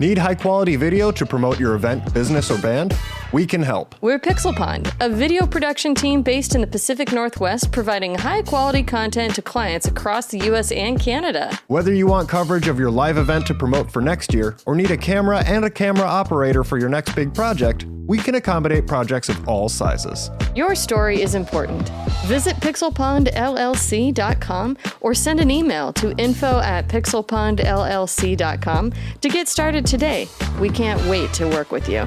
Need high-quality video to promote your event, business, or band? We can help. We're Pixel Pond, a video production team based in the Pacific Northwest, providing high-quality content to clients across the U.S. and Canada. Whether you want coverage of your live event to promote for next year, or need a camera and a camera operator for your next big project, we can accommodate projects of all sizes. Your story is important. Visit pixelpondllc.com or send an email to info@pixelpondllc.com to get started today. We can't wait to work with you.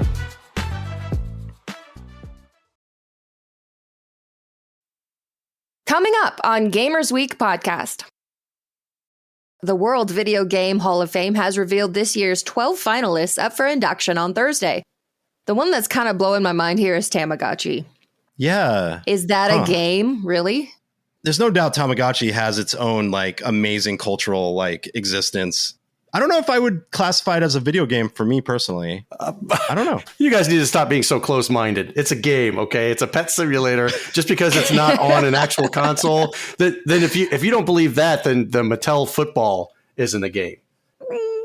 Coming up on Gamers Week podcast. The World Video Game Hall of Fame has revealed this year's 12 finalists up for induction on Thursday. The one that's kind of blowing my mind here is Tamagotchi. Yeah. Is that a game, really? There's no doubt Tamagotchi has its own like amazing cultural like existence. I don't know if I would classify it as a video game for me personally. I don't know. You guys need to stop being so close-minded. It's a game, okay? It's a pet simulator. Just because it's not on an actual console, then if you don't believe that, then the Mattel Football isn't a game.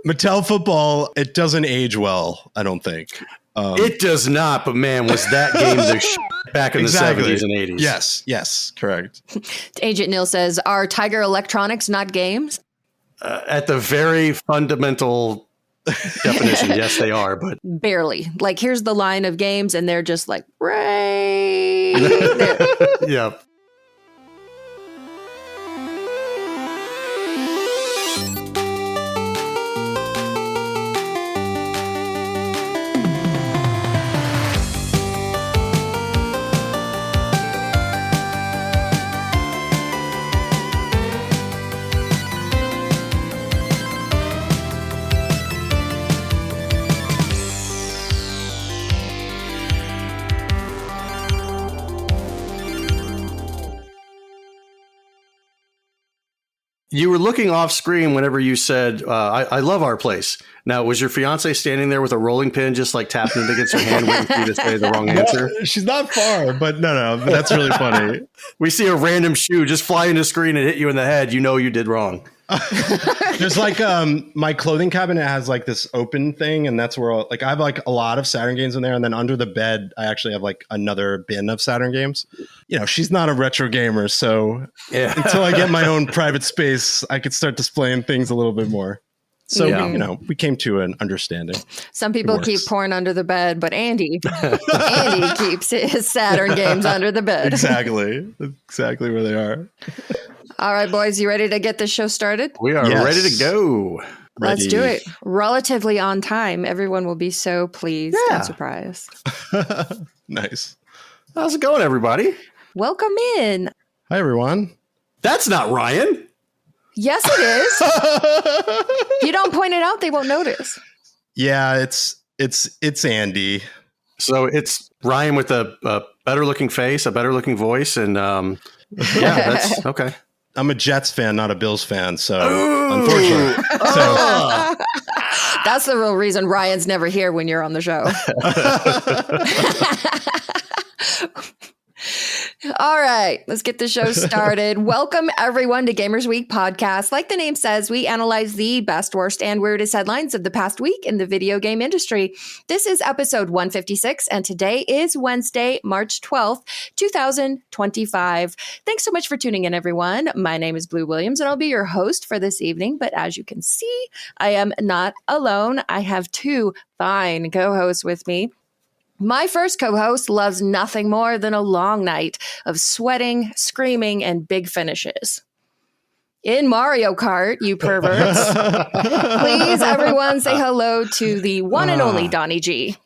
Mattel Football, it doesn't age well, I don't think. It does not, but man, was that game the back in the 70s and 80s. Yes, correct. Agent Neil says, are Tiger Electronics not games? At the very fundamental definition, yes, they are, but barely. Like, here's the line of games, and they're just like, right there. Yep. You were looking off screen whenever you said, I love our place. Now, was your fiance standing there with a rolling pin, just like tapping it against her hand, waiting for you to say the wrong answer? She's not far, but no, but that's really funny. We see a random shoe just fly into the screen and hit you in the head. You know you did wrong. There's like my clothing cabinet has like this open thing, and that's where like I have like a lot of Saturn games in there, and then under the bed I actually have like another bin of Saturn games. You know, she's not a retro gamer, so until I get my own private space, I could start displaying things a little bit more. So we came to an understanding. Some people keep porn under the bed, but Andy keeps his Saturn games under the bed. Exactly where they are. All right, boys, you ready to get this show started? We are ready to go. Let's do it. Relatively on time. Everyone will be so pleased and surprised. Nice. How's it going, everybody? Welcome in. Hi, everyone. That's not Ryan. Yes, it is. If you don't point it out, they won't notice. Yeah, it's Andy. So it's Ryan with a better looking face, a better looking voice, and that's okay. I'm a Jets fan, not a Bills fan, so unfortunately. That's the real reason Ryan's never here when you're on the show. All right, let's get the show started. Welcome, everyone, to Gamers Week podcast. Like the name says, we analyze the best, worst, and weirdest headlines of the past week in the video game industry. This is episode 156, and today is Wednesday, March 12th, 2025. Thanks so much for tuning in, everyone. My name is Blue Williams, and I'll be your host for this evening. But as you can see, I am not alone. I have two fine co-hosts with me. My first co-host loves nothing more than a long night of sweating, screaming, and big finishes. In Mario Kart, you perverts. Please, everyone, say hello to the one and only Donnie G.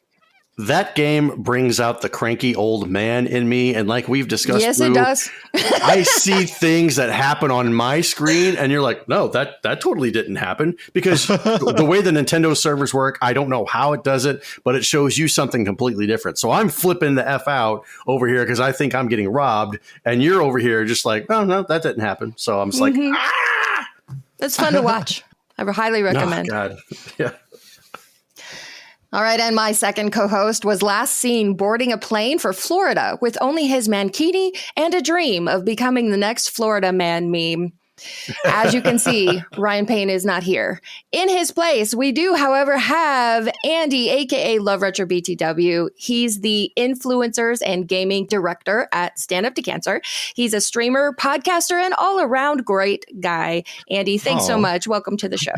That game brings out the cranky old man in me. And like we've discussed, yes, it does. I see things that happen on my screen and you're like, no, that totally didn't happen. Because the way the Nintendo servers work, I don't know how it does it, but it shows you something completely different. So I'm flipping the F out over here because I think I'm getting robbed. And you're over here just like, oh, no, that didn't happen. So I'm just like, ah! It's fun to watch. I would highly recommend. Oh, God. Yeah. All right, and my second co-host was last seen boarding a plane for Florida with only his mankini and a dream of becoming the next Florida man meme. As you can see, Ryan Payne is not here. In his place, we do, however, have Andy, aka loveretrobtw. He's the influencers and gaming director at Stand Up to Cancer. He's a streamer, podcaster, and all-around great guy. Andy, thanks so much. Welcome to the show.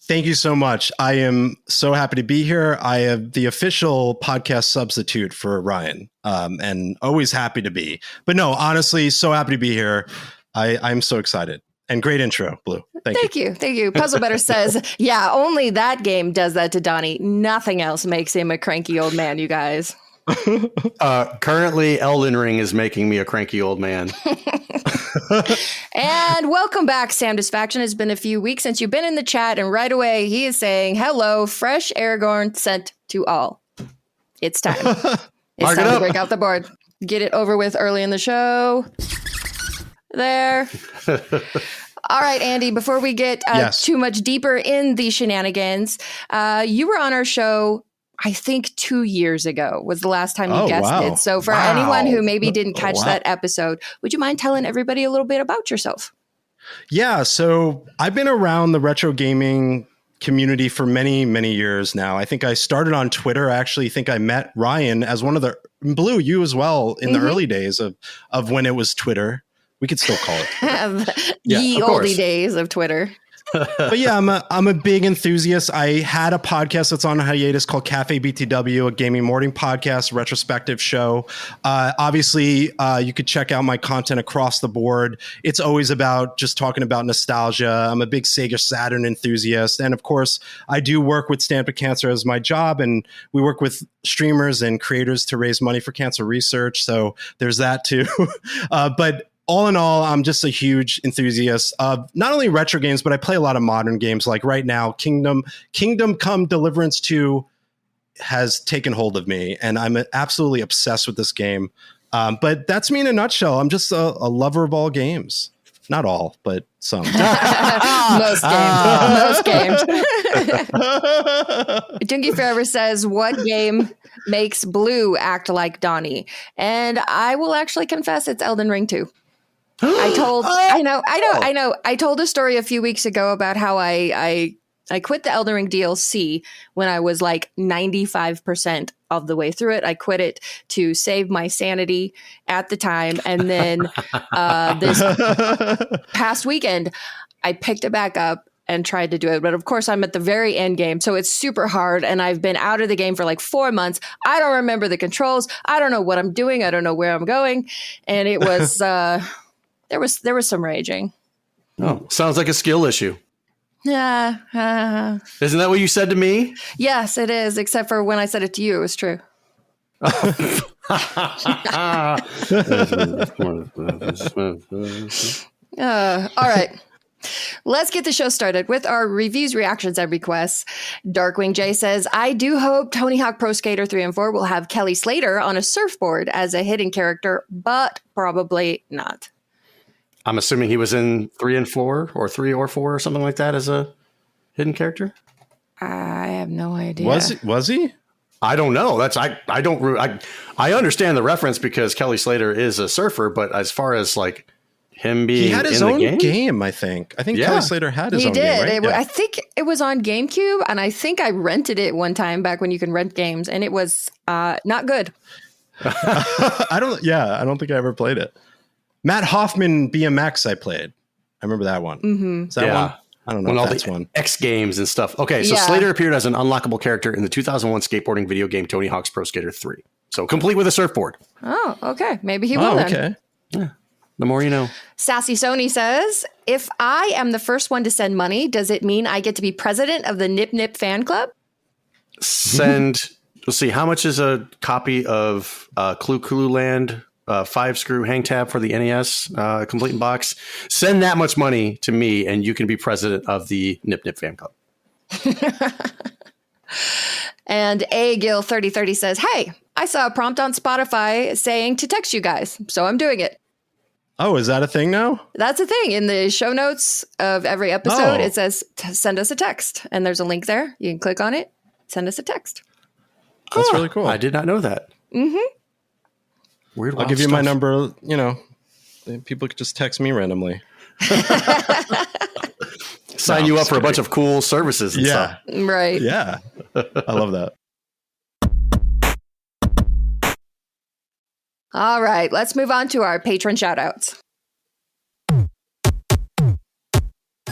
Thank you so much. I am so happy to be here. I am the official podcast substitute for Ryan, and always happy to be. But no, honestly, so happy to be here. I'm so excited. And great intro, Blue. Thank you. Thank you. Puzzle Better says, yeah, only that game does that to Donnie. Nothing else makes him a cranky old man, you guys. Currently, Elden Ring is making me a cranky old man. And welcome back, Sam Disfaction. It's been a few weeks since you've been in the chat, and right away he is saying, hello, fresh Aragorn sent to all. It's time. It's time to break out the board. Get it over with early in the show. There. All right, Andy, before we get too much deeper in the shenanigans, you were on our show, I think 2 years ago was the last time you guested. So for anyone who maybe didn't catch that episode, would you mind telling everybody a little bit about yourself? Yeah, so I've been around the retro gaming community for many, many years now. I think I started on Twitter. I actually think I met Ryan as one of the Blue, you as well, in the early days of when it was Twitter. We could still call it Ye oldie days of Twitter. But yeah, I'm a big enthusiast. I had a podcast that's on hiatus called Cafe BTW, a gaming morning podcast, retrospective show. Obviously, you could check out my content across the board. It's always about just talking about nostalgia. I'm a big Sega Saturn enthusiast. And of course, I do work with Stand Up to Cancer as my job. And we work with streamers and creators to raise money for cancer research. So there's that too. But all in all, I'm just a huge enthusiast of not only retro games, but I play a lot of modern games. Like right now, Kingdom Come Deliverance 2 has taken hold of me, and I'm absolutely obsessed with this game. But that's me in a nutshell. I'm just a lover of all games. Not all, but some. Most games. Dungy Forever says, what game makes Blue act like Donnie? And I will actually confess it's Elden Ring 2. I told a story a few weeks ago about how I quit the Elden Ring DLC when I was like 95% of the way through it. I quit it to save my sanity at the time. And then this past weekend, I picked it back up and tried to do it. But of course, I'm at the very end game. So it's super hard. And I've been out of the game for like 4 months. I don't remember the controls. I don't know what I'm doing. I don't know where I'm going. And it was, there was some raging. Oh, sounds like a skill issue. Yeah. Isn't that what you said to me? Yes, it is. Except for when I said it to you, it was true. All right. Let's get the show started with our reviews, reactions, and requests. Darkwing J says, I do hope Tony Hawk Pro Skater 3 and 4 will have Kelly Slater on a surfboard as a hidden character, but probably not. I'm assuming he was in 3 and 4 or 3 or 4 or something like that as a hidden character. I have no idea. Was he? I don't know. I understand the reference because Kelly Slater is a surfer, but as far as like him being, he had his in own the game? I think Kelly Slater had his own game. He did. Right? I think it was on GameCube, and I think I rented it one time back when you can rent games, and it was not good. I don't think I ever played it. Matt Hoffman BMX I played. I remember that one. Mm-hmm. Is that one? I don't know if that's one. X Games and stuff. Okay, so Slater appeared as an unlockable character in the 2001 skateboarding video game Tony Hawk's Pro Skater 3. So complete with a surfboard. Oh, okay. Maybe he will then. Okay. Yeah. The more you know. Sassy Sony says, if I am the first one to send money, does it mean I get to be president of the Nip Nip fan club? Let's see, how much is a copy of Clue Land 5-screw hang tab for the NES complete in box? Send that much money to me and you can be president of the Nip Nip fan club. And A Gil 3030 says, hey, I saw a prompt on Spotify saying to text you guys, so I'm doing it. Oh, is that a thing now? That's a thing. In the show notes of every episode, it says, send us a text. And there's a link there. You can click on it, send us a text. That's really cool. I did not know that. Mm-hmm. Weird. I'll give you my number. You know, people could just text me randomly. Sign you up for a bunch of cool services and stuff. Right. Yeah. I love that. All right, let's move on to our patron shoutouts.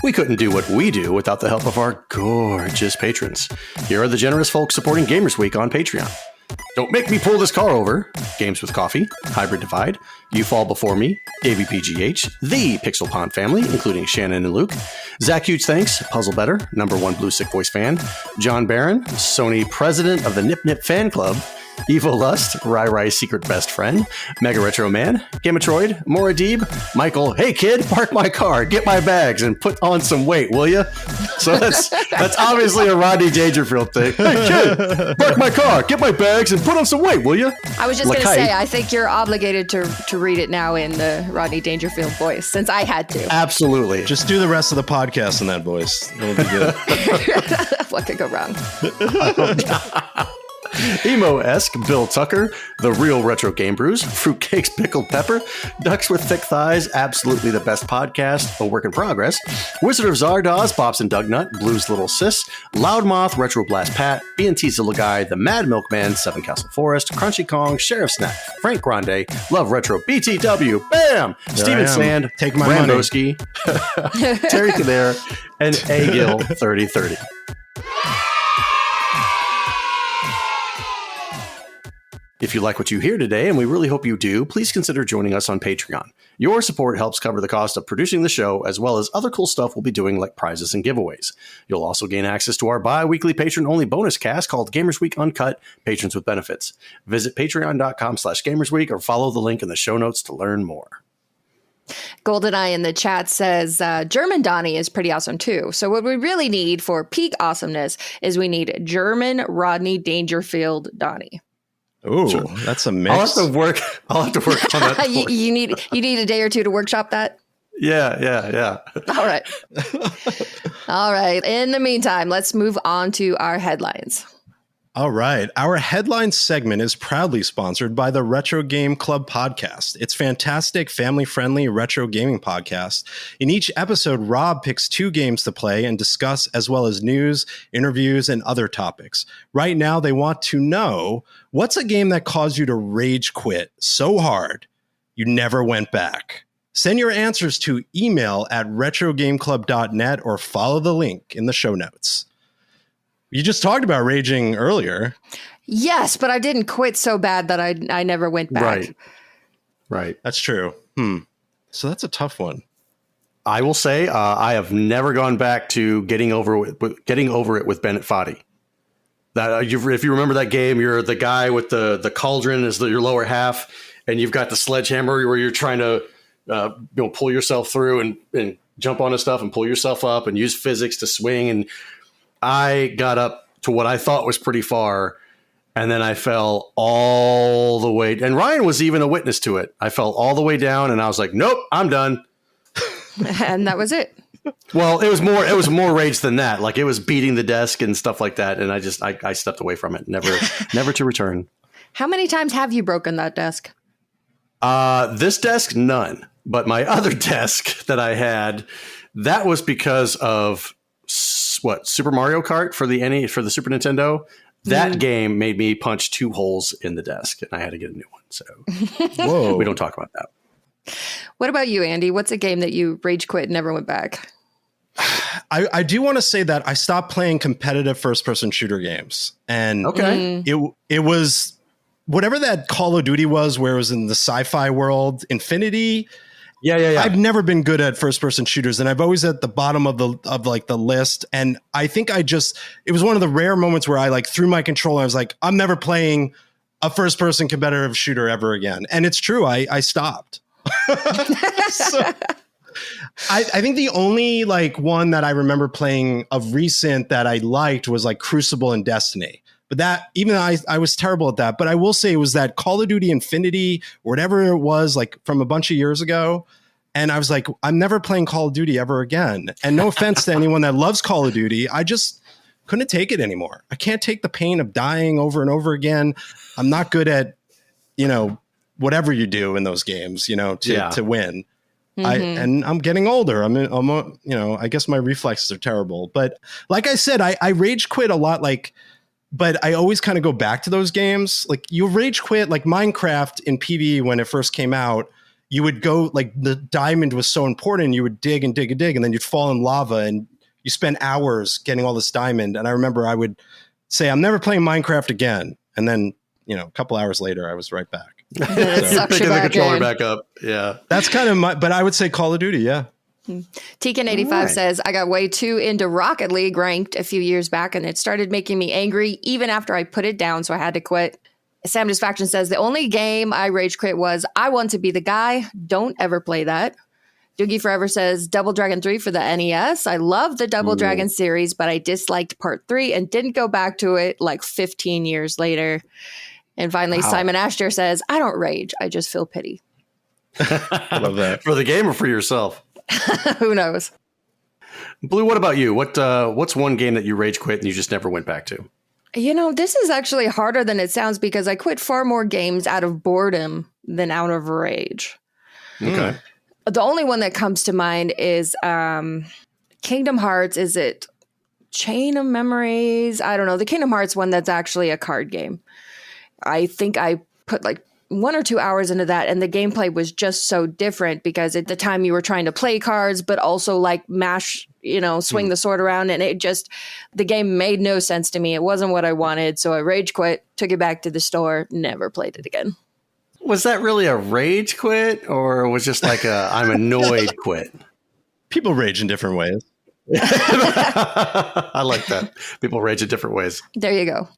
We couldn't do what we do without the help of our gorgeous patrons. Here are the generous folks supporting Gamers Week on Patreon. Don't Make Me Pull This Car Over, Games with Coffee, Hybrid Divide, You Fall Before Me, Davey PGH, The Pixel Pond Family, including Shannon and Luke, Zach Huge Thanks, Puzzle Better, #1 Blue Sick Voice fan, John Barron, Sony President of the Nip Nip Fan Club, Evo Lust, Rai Secret Best Friend, Mega Retro Man, Gamatroid, Moradib, Michael, Hey Kid, park my car, get my bags, and put on some weight, will ya? So that's obviously a Rodney Dangerfield thing. Hey kid, park my car, get my bags, and put on some weight, will ya? I was just going to say, I think you're obligated to read it now in the Rodney Dangerfield voice, since I had to. Absolutely. Just do the rest of the podcast in that voice. It'll be good. What could go wrong? Emo-esque Bill Tucker, The Real Retro Game Brews, Fruitcakes Pickled Pepper, Ducks with Thick Thighs, absolutely the best podcast, a work in progress, Wizard of Zardoz, Bops and Dugnut, Blues Little Sis, Loudmouth, Retro Blast Pat, B&T Zilla Guy, The Mad Milkman, Seven Castle Forest, Crunchy Kong, Sheriff Snack, Frank Grande, Love Retro, BTW, Bam! Steven Sand, Take my Randoski, Terry Kader, and A Gill 3030. If you like what you hear today, and we really hope you do, please consider joining us on Patreon. Your support helps cover the cost of producing the show, as well as other cool stuff we'll be doing like prizes and giveaways. You'll also gain access to our bi-weekly patron-only bonus cast called Gamers Week Uncut, Patrons with Benefits. Visit patreon.com/gamersweek or follow the link in the show notes to learn more. GoldenEye in the chat says German Donnie is pretty awesome too. So what we really need for peak awesomeness is we need German Rodney Dangerfield Donnie. Ooh, that's a mix. I'll have to work on that. you need a day or two to workshop that? Yeah. All right. All right. In the meantime, let's move on to our headlines. All right. Our headline segment is proudly sponsored by the Retro Game Club podcast. It's fantastic, family-friendly retro gaming podcast. In each episode, Rob picks 2 games to play and discuss, as well as news, interviews, and other topics. Right now, they want to know, what's a game that caused you to rage quit so hard you never went back? Send your answers to email at retrogameclub.net or follow the link in the show notes. You just talked about raging earlier. Yes, but I didn't quit so bad that I never went back. Right. That's true. So that's a tough one. I will say I have never gone back to getting over it with Bennett Foddy. That if you remember that game, you're the guy with the cauldron is your lower half, and you've got the sledgehammer where you're trying to pull yourself through and jump onto stuff and pull yourself up and use physics to swing. And I got up to what I thought was pretty far, and then I fell all the way. And Ryan was even a witness to it. I fell all the way down, and I was like, "Nope, I'm done." And that was it. Well, it was more rage than that. Like, it was beating the desk and stuff like that, and I stepped away from it, never to return. How many times have you broken that desk? This desk, none. But my other desk that I had, that was because of Super Mario Kart for the Super Nintendo. That game made me punch 2 holes in the desk, and I had to get a new one. So Whoa. We don't talk about that. What about you, Andy? What's a game that you rage quit and never went back? I do want to say that I stopped playing competitive first-person shooter games, and it was whatever that Call of Duty was, where it was in the sci-fi world, Infinity. Yeah. I've never been good at first-person shooters, and I've always at the bottom of the list. And I think it was one of the rare moments where I threw my controller. I was like, I'm never playing a first-person competitive shooter ever again. And it's true. I stopped. So, I think the only one that I remember playing of recent that I liked was Crucible and Destiny. But that, even I was terrible at that. But I will say it was that Call of Duty Infinity, or whatever it was, from a bunch of years ago. And I was like, I'm never playing Call of Duty ever again. And no offense to anyone that loves Call of Duty, I just couldn't take it anymore. I can't take the pain of dying over and over again. I'm not good at, whatever you do in those games, to win. And I'm getting older. I guess my reflexes are terrible. But like I said, I rage quit a lot. But I always kind of go back to those games. Like you rage quit, like Minecraft in PvE when it first came out. You would go, like the diamond was so important. You would dig and dig and dig, and then you'd fall in lava, and you spend hours getting all this diamond. And I remember I would say, I'm never playing Minecraft again. And then, a couple hours later, I was right back. Picking the controller back up. Yeah. That's kind of but I would say Call of Duty. Yeah. Tekin85 says, I got way too into Rocket League ranked a few years back, and it started making me angry even after I put it down, so I had to quit. Sam Disfaction says, the only game I rage quit was I Want to Be the Guy. Don't ever play that. Doogie Forever says, Double Dragon 3 for the NES. I love the Double Dragon series, but I disliked part 3 and didn't go back to it like 15 years later. And finally, Simon Asher says, I don't rage. I just feel pity. I love that. For the game or for yourself? Who knows? Blue, what about you? What's one game that you rage quit and you just never went back to? This is actually harder than it sounds because I quit far more games out of boredom than out of rage. Okay. The only one that comes to mind is Kingdom Hearts. Is it Chain of Memories? I don't know. The Kingdom Hearts one that's actually a card game. I think I put like 1 or 2 hours into that, and the gameplay was just so different because at the time you were trying to play cards, but also like mash, swing the sword around, and the game made no sense to me. It wasn't what I wanted, so I rage quit, took it back to the store, never played it again. Was that really a rage quit, or was just like I'm annoyed quit? People rage in different ways. I like that. People rage in different ways. There you go.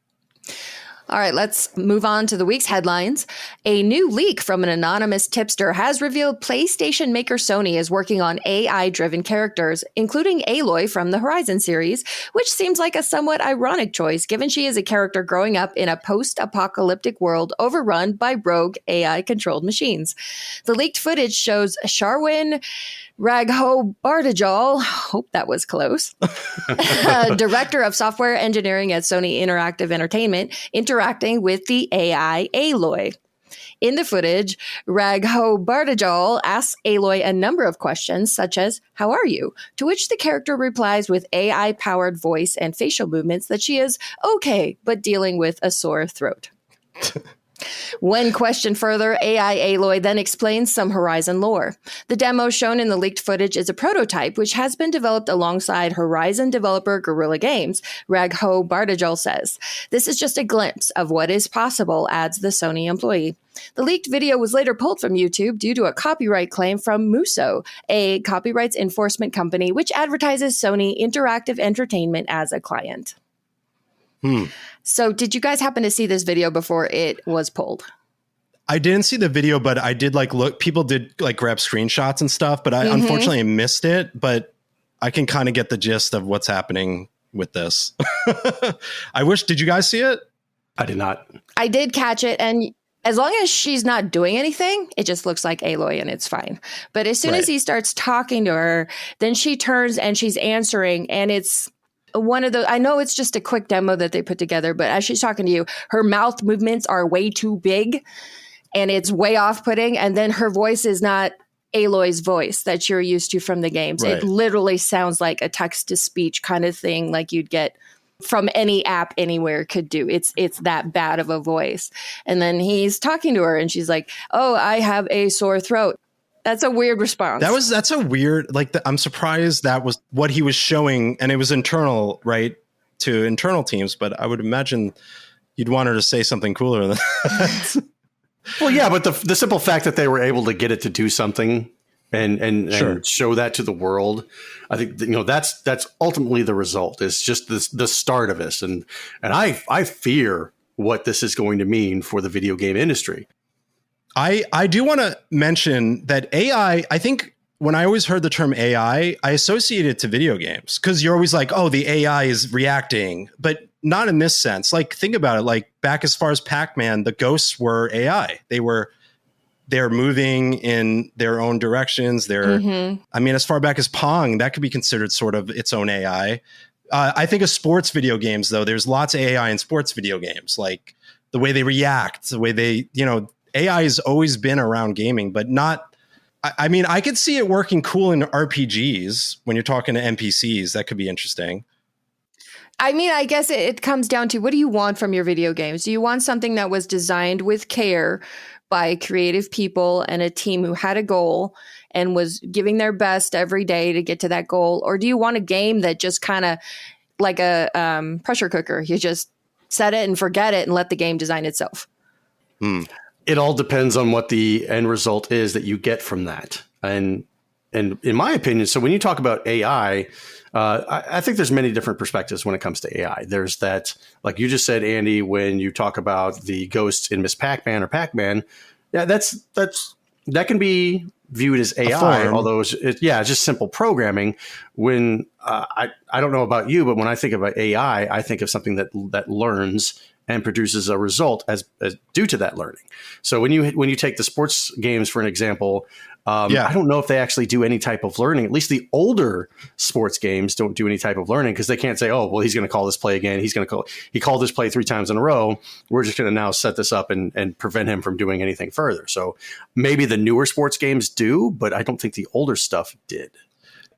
All right, let's move on to the week's headlines. A new leak from an anonymous tipster has revealed PlayStation maker Sony is working on AI-driven characters, including Aloy from the Horizon series, which seems like a somewhat ironic choice given she is a character growing up in a post-apocalyptic world overrun by rogue AI-controlled machines. The leaked footage shows Sharwin Raghobardajal, hope that was close, director of software engineering at Sony Interactive Entertainment, interacting with the AI Aloy. In the footage, Raghobardajal asks Aloy a number of questions, such as, how are you? To which the character replies with AI-powered voice and facial movements that she is okay, but dealing with a sore throat. When questioned further, AI Aloy then explains some Horizon lore. The demo shown in the leaked footage is a prototype which has been developed alongside Horizon developer Guerrilla Games, Raghobardajal says. This is just a glimpse of what is possible, adds the Sony employee. The leaked video was later pulled from YouTube due to a copyright claim from Muso, a copyrights enforcement company which advertises Sony Interactive Entertainment as a client. So did you guys happen to see this video before it was pulled? I didn't see the video, but I did look, people did grab screenshots and stuff, but I unfortunately missed it, but I can kind of get the gist of what's happening with this. Did you guys see it? I did not. I did catch it, and as long as she's not doing anything, it just looks like Aloy and it's fine. But as soon as he starts talking to her, then she turns and she's answering, and it's one of the, I know it's just a quick demo that they put together, but as she's talking to you, her mouth movements are way too big and it's way off-putting. And then her voice is not Aloy's voice that you're used to from the games. Right. It literally sounds like a text-to-speech kind of thing like you'd get from any app anywhere could do. It's that bad of a voice. And then he's talking to her and she's like, oh, I have a sore throat. That's a weird response. That's a weird, I'm surprised that was what he was showing, and it was internal, right, to internal teams, but I would imagine you'd want her to say something cooler than that. Well, yeah, but the simple fact that they were able to get it to do something and show that to the world, I think that's ultimately the result. It's just the start of this, and I fear what this is going to mean for the video game industry. I do want to mention that AI, I think when I always heard the term AI, I associate it to video games because you're always like, oh, the AI is reacting, but not in this sense. Think about it. Back as far as Pac-Man, the ghosts were AI. They're moving in their own directions. As far back as Pong, that could be considered sort of its own AI. I think of sports video games, though. There's lots of AI in sports video games, like the way they react, the way they, AI has always been around gaming, but not I mean, I could see it working cool in RPGs when you're talking to NPCs. That could be interesting. I mean, I guess it comes down to, what do you want from your video games? Do you want something that was designed with care by creative people and a team who had a goal and was giving their best every day to get to that goal? Or do you want a game that just kind of like a pressure cooker? You just set it and forget it and let the game design itself. It all depends on what the end result is that you get from that. And in my opinion, so when you talk about AI, I think there's many different perspectives when it comes to AI. There's that, like you just said, Andy, when you talk about the ghosts in Miss Pac-Man or Pac-Man, yeah, that can be viewed as AI, although it's just simple programming. When I don't know about you, but when I think about AI, I think of something that learns and produces a result as due to that learning. So when you take the sports games for an example, I don't know if they actually do any type of learning. At least the older sports games don't do any type of learning, because they can't say, oh, well, he's going to call this play again. He called this play 3 times in a row. We're just going to now set this up and prevent him from doing anything further. So maybe the newer sports games do, but I don't think the older stuff did.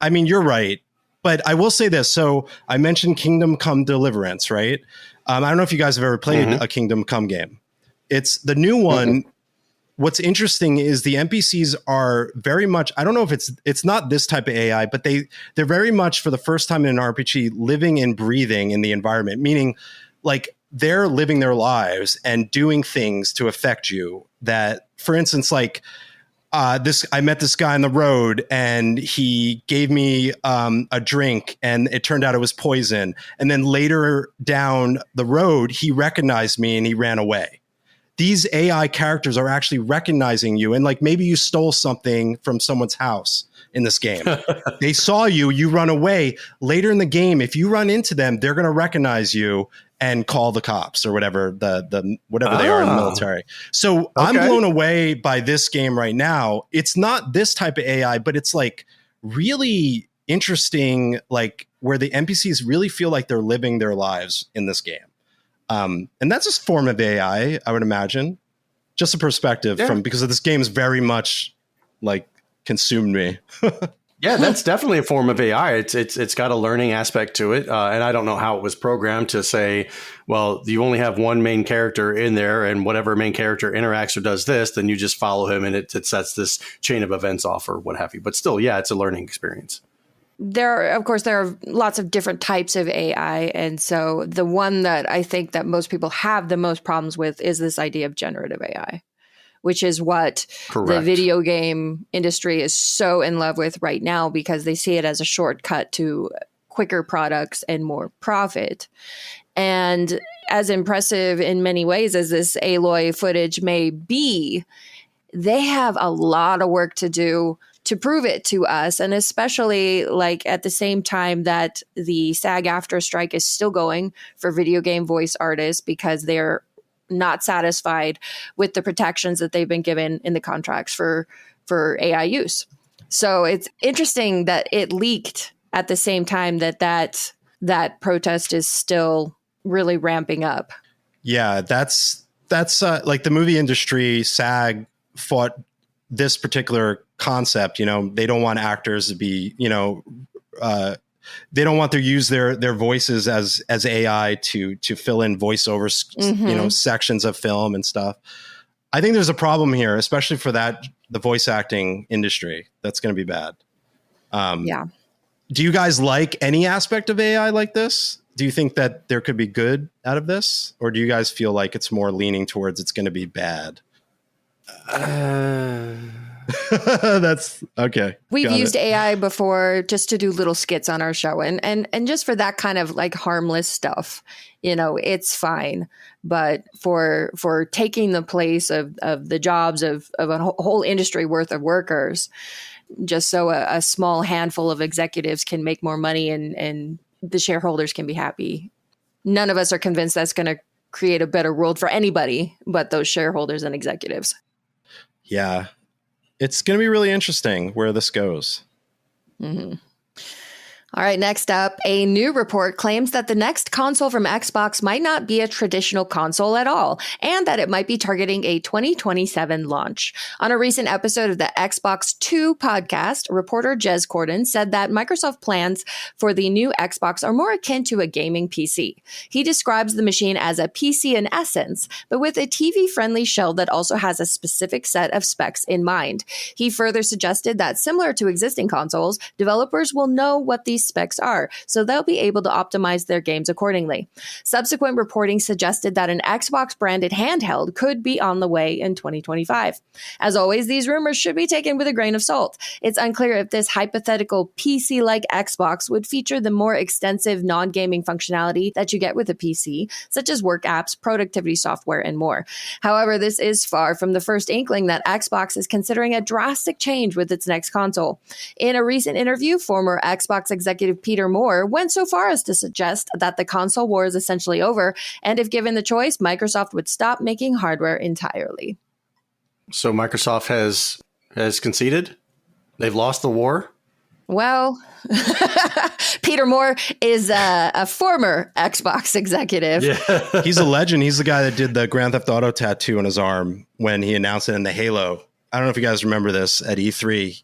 I mean, you're right. But I will say this. So I mentioned Kingdom Come Deliverance, right? I don't know if you guys have ever played a Kingdom Come game. It's the new one. What's interesting is the NPCs are very much, I don't know if it's not this type of AI, but they're very much, for the first time in an RPG, living and breathing in the environment, meaning like they're living their lives and doing things to affect you. That, for instance, like I met this guy on the road and he gave me a drink and it turned out it was poison. And then later down the road, he recognized me and he ran away. These AI characters are actually recognizing you. And like, maybe you stole something from someone's house in this game. They saw you run away. Later in the game, if you run into them, they're going to recognize you and call the cops or whatever whatever they are in the military. So I'm blown away by this game right now. It's not this type of AI, but it's like really interesting, like where the NPCs really feel like they're living their lives in this game. And that's a form of AI, I would imagine. Just a perspective because this game is very much like consumed me. Yeah, that's definitely a form of AI. It's got a learning aspect to it. And I don't know how it was programmed to say, well, you only have one main character in there, and whatever main character interacts or does this, then you just follow him and it sets this chain of events off or what have you. But still, yeah, it's a learning experience. There are lots of different types of AI. And so the one that I think that most people have the most problems with is this idea of generative AI, which is what the video game industry is so in love with right now, because they see it as a shortcut to quicker products and more profit. And as impressive in many ways as this Aloy footage may be, they have a lot of work to do to prove it to us. And especially like at the same time that the SAG-AFTRA strike is still going for video game voice artists, because they're not satisfied with the protections that they've been given in the contracts for AI use. So it's interesting that it leaked at the same time that protest is still really ramping up. Yeah, that's like the movie industry, SAG fought this particular concept. You know, they don't want actors to be, they don't want to use their voices as AI to fill in voiceovers, sections of film and stuff. I think there's a problem here, especially for the voice acting industry. That's going to be bad. Do you guys like any aspect of AI like this? Do you think that there could be good out of this? Or do you guys feel like it's more leaning towards it's going to be bad? That's okay. We've used AI before just to do little skits on our show, and just for that kind of like harmless stuff, it's fine. But for taking the place of the jobs of a whole industry worth of workers, just so a small handful of executives can make more money and the shareholders can be happy. None of us are convinced that's going to create a better world for anybody but those shareholders and executives. Yeah. It's going to be really interesting where this goes. Mm-hmm. All right, next up, a new report claims that the next console from Xbox might not be a traditional console at all, and that it might be targeting a 2027 launch. On a recent episode of the Xbox 2 podcast, reporter Jez Corden said that Microsoft plans for the new Xbox are more akin to a gaming PC. He describes the machine as a PC in essence, but with a TV-friendly shell that also has a specific set of specs in mind. He further suggested that similar to existing consoles, developers will know what these specs are, so they'll be able to optimize their games accordingly. Subsequent reporting suggested that an Xbox branded handheld could be on the way in 2025. As always, these rumors should be taken with a grain of salt. It's unclear if this hypothetical PC-like Xbox would feature the more extensive non-gaming functionality that you get with a PC, such as work apps, productivity software, and more. However, this is far from the first inkling that Xbox is considering a drastic change with its next console. In a recent interview, former Xbox executive Peter Moore went so far as to suggest that the console war is essentially over, and if given the choice, Microsoft would stop making hardware entirely. So Microsoft has conceded? They've lost the war? Well, Peter Moore is a former Xbox executive. Yeah. He's a legend. He's the guy that did the Grand Theft Auto tattoo on his arm when he announced it in the Halo. I don't know if you guys remember this at E3.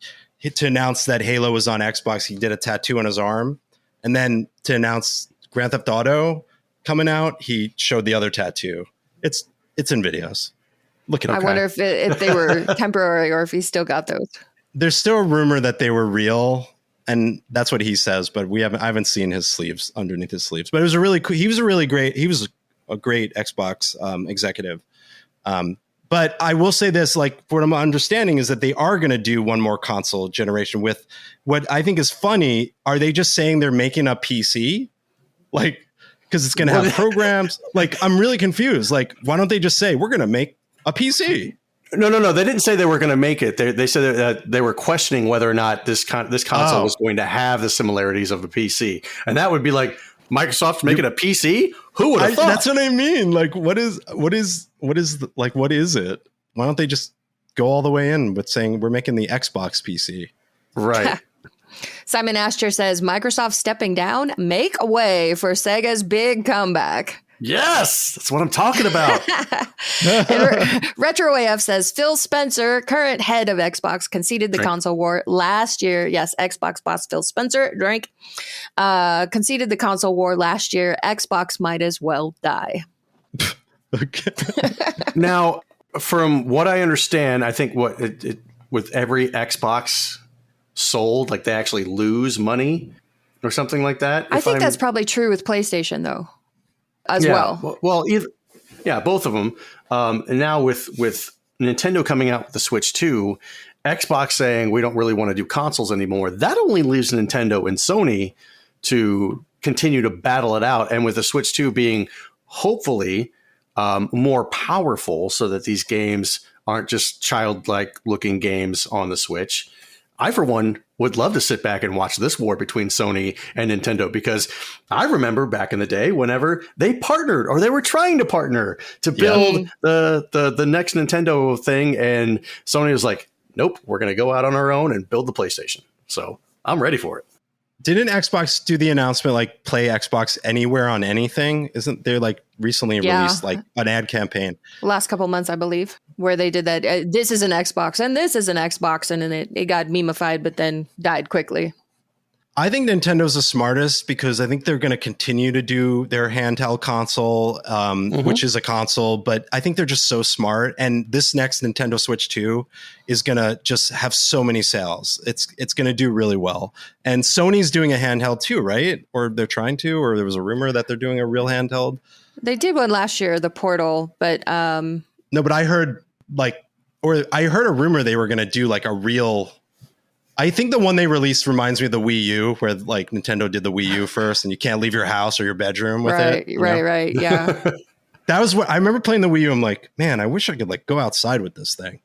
To announce that Halo was on Xbox, he did a tattoo on his arm. And then to announce Grand Theft Auto coming out, he showed the other tattoo. It's in videos. Look at it. I wonder if they were temporary or if he still got those. There's still a rumor that they were real, and that's what he says. But I haven't seen his sleeves, underneath his sleeves. But he was a great Xbox executive. But I will say this, like, what I'm understanding is that they are going to do one more console generation with what I think is funny. Are they just saying they're making a PC? Like, because it's going to have programs. Like, I'm really confused. Like, why don't they just say, we're going to make a PC? No. They didn't say they were going to make it. They said that they were questioning whether or not this console was going to have the similarities of a PC. And that would be like, Microsoft's making a PC? Who would have thought? That's what I mean. Like, what is it? Why don't they just go all the way in with saying we're making the Xbox PC? Right. Simon Asher says, Microsoft stepping down, make a way for Sega's big comeback. Yes, that's what I'm talking about. Retro AF says Phil Spencer, current head of Xbox, conceded the console war last year. Yes, Xbox boss Phil Spencer, conceded the console war last year. Xbox might as well die. Okay. Now, from what I understand, I think with every Xbox sold, like they actually lose money or something like that. I think that's probably true with PlayStation, though. Well. Well, both of them. And now with Nintendo coming out with the Switch 2, Xbox saying we don't really want to do consoles anymore, that only leaves Nintendo and Sony to continue to battle it out. And with the Switch 2 being hopefully more powerful so that these games aren't just childlike looking games on the Switch, I, for one, would love to sit back and watch this war between Sony and Nintendo, because I remember back in the day whenever they partnered or they were trying to partner to build the next Nintendo thing, and Sony was like, nope, we're going to go out on our own and build the PlayStation. So I'm ready for it. Didn't Xbox do the announcement, like, play Xbox anywhere on anything? Isn't there, like, recently released, like, an ad campaign? Last couple of months, I believe, where they did that. This is an Xbox and this is an Xbox. And then it got memeified, but then died quickly. I think Nintendo's the smartest because I think they're going to continue to do their handheld console, which is a console, but I think they're just so smart. And this next Nintendo Switch 2 is going to just have so many sales. It's going to do really well. And Sony's doing a handheld too, right? Or they're trying to, or there was a rumor that they're doing a real handheld. They did one last year, the Portal, but no, but I heard a rumor they were going to do like a real. I think the one they released reminds me of the Wii U, where like Nintendo did the Wii U first, and you can't leave your house or your bedroom with it. Right. Yeah. That was what I remember playing the Wii U. I'm like, man, I wish I could like go outside with this thing.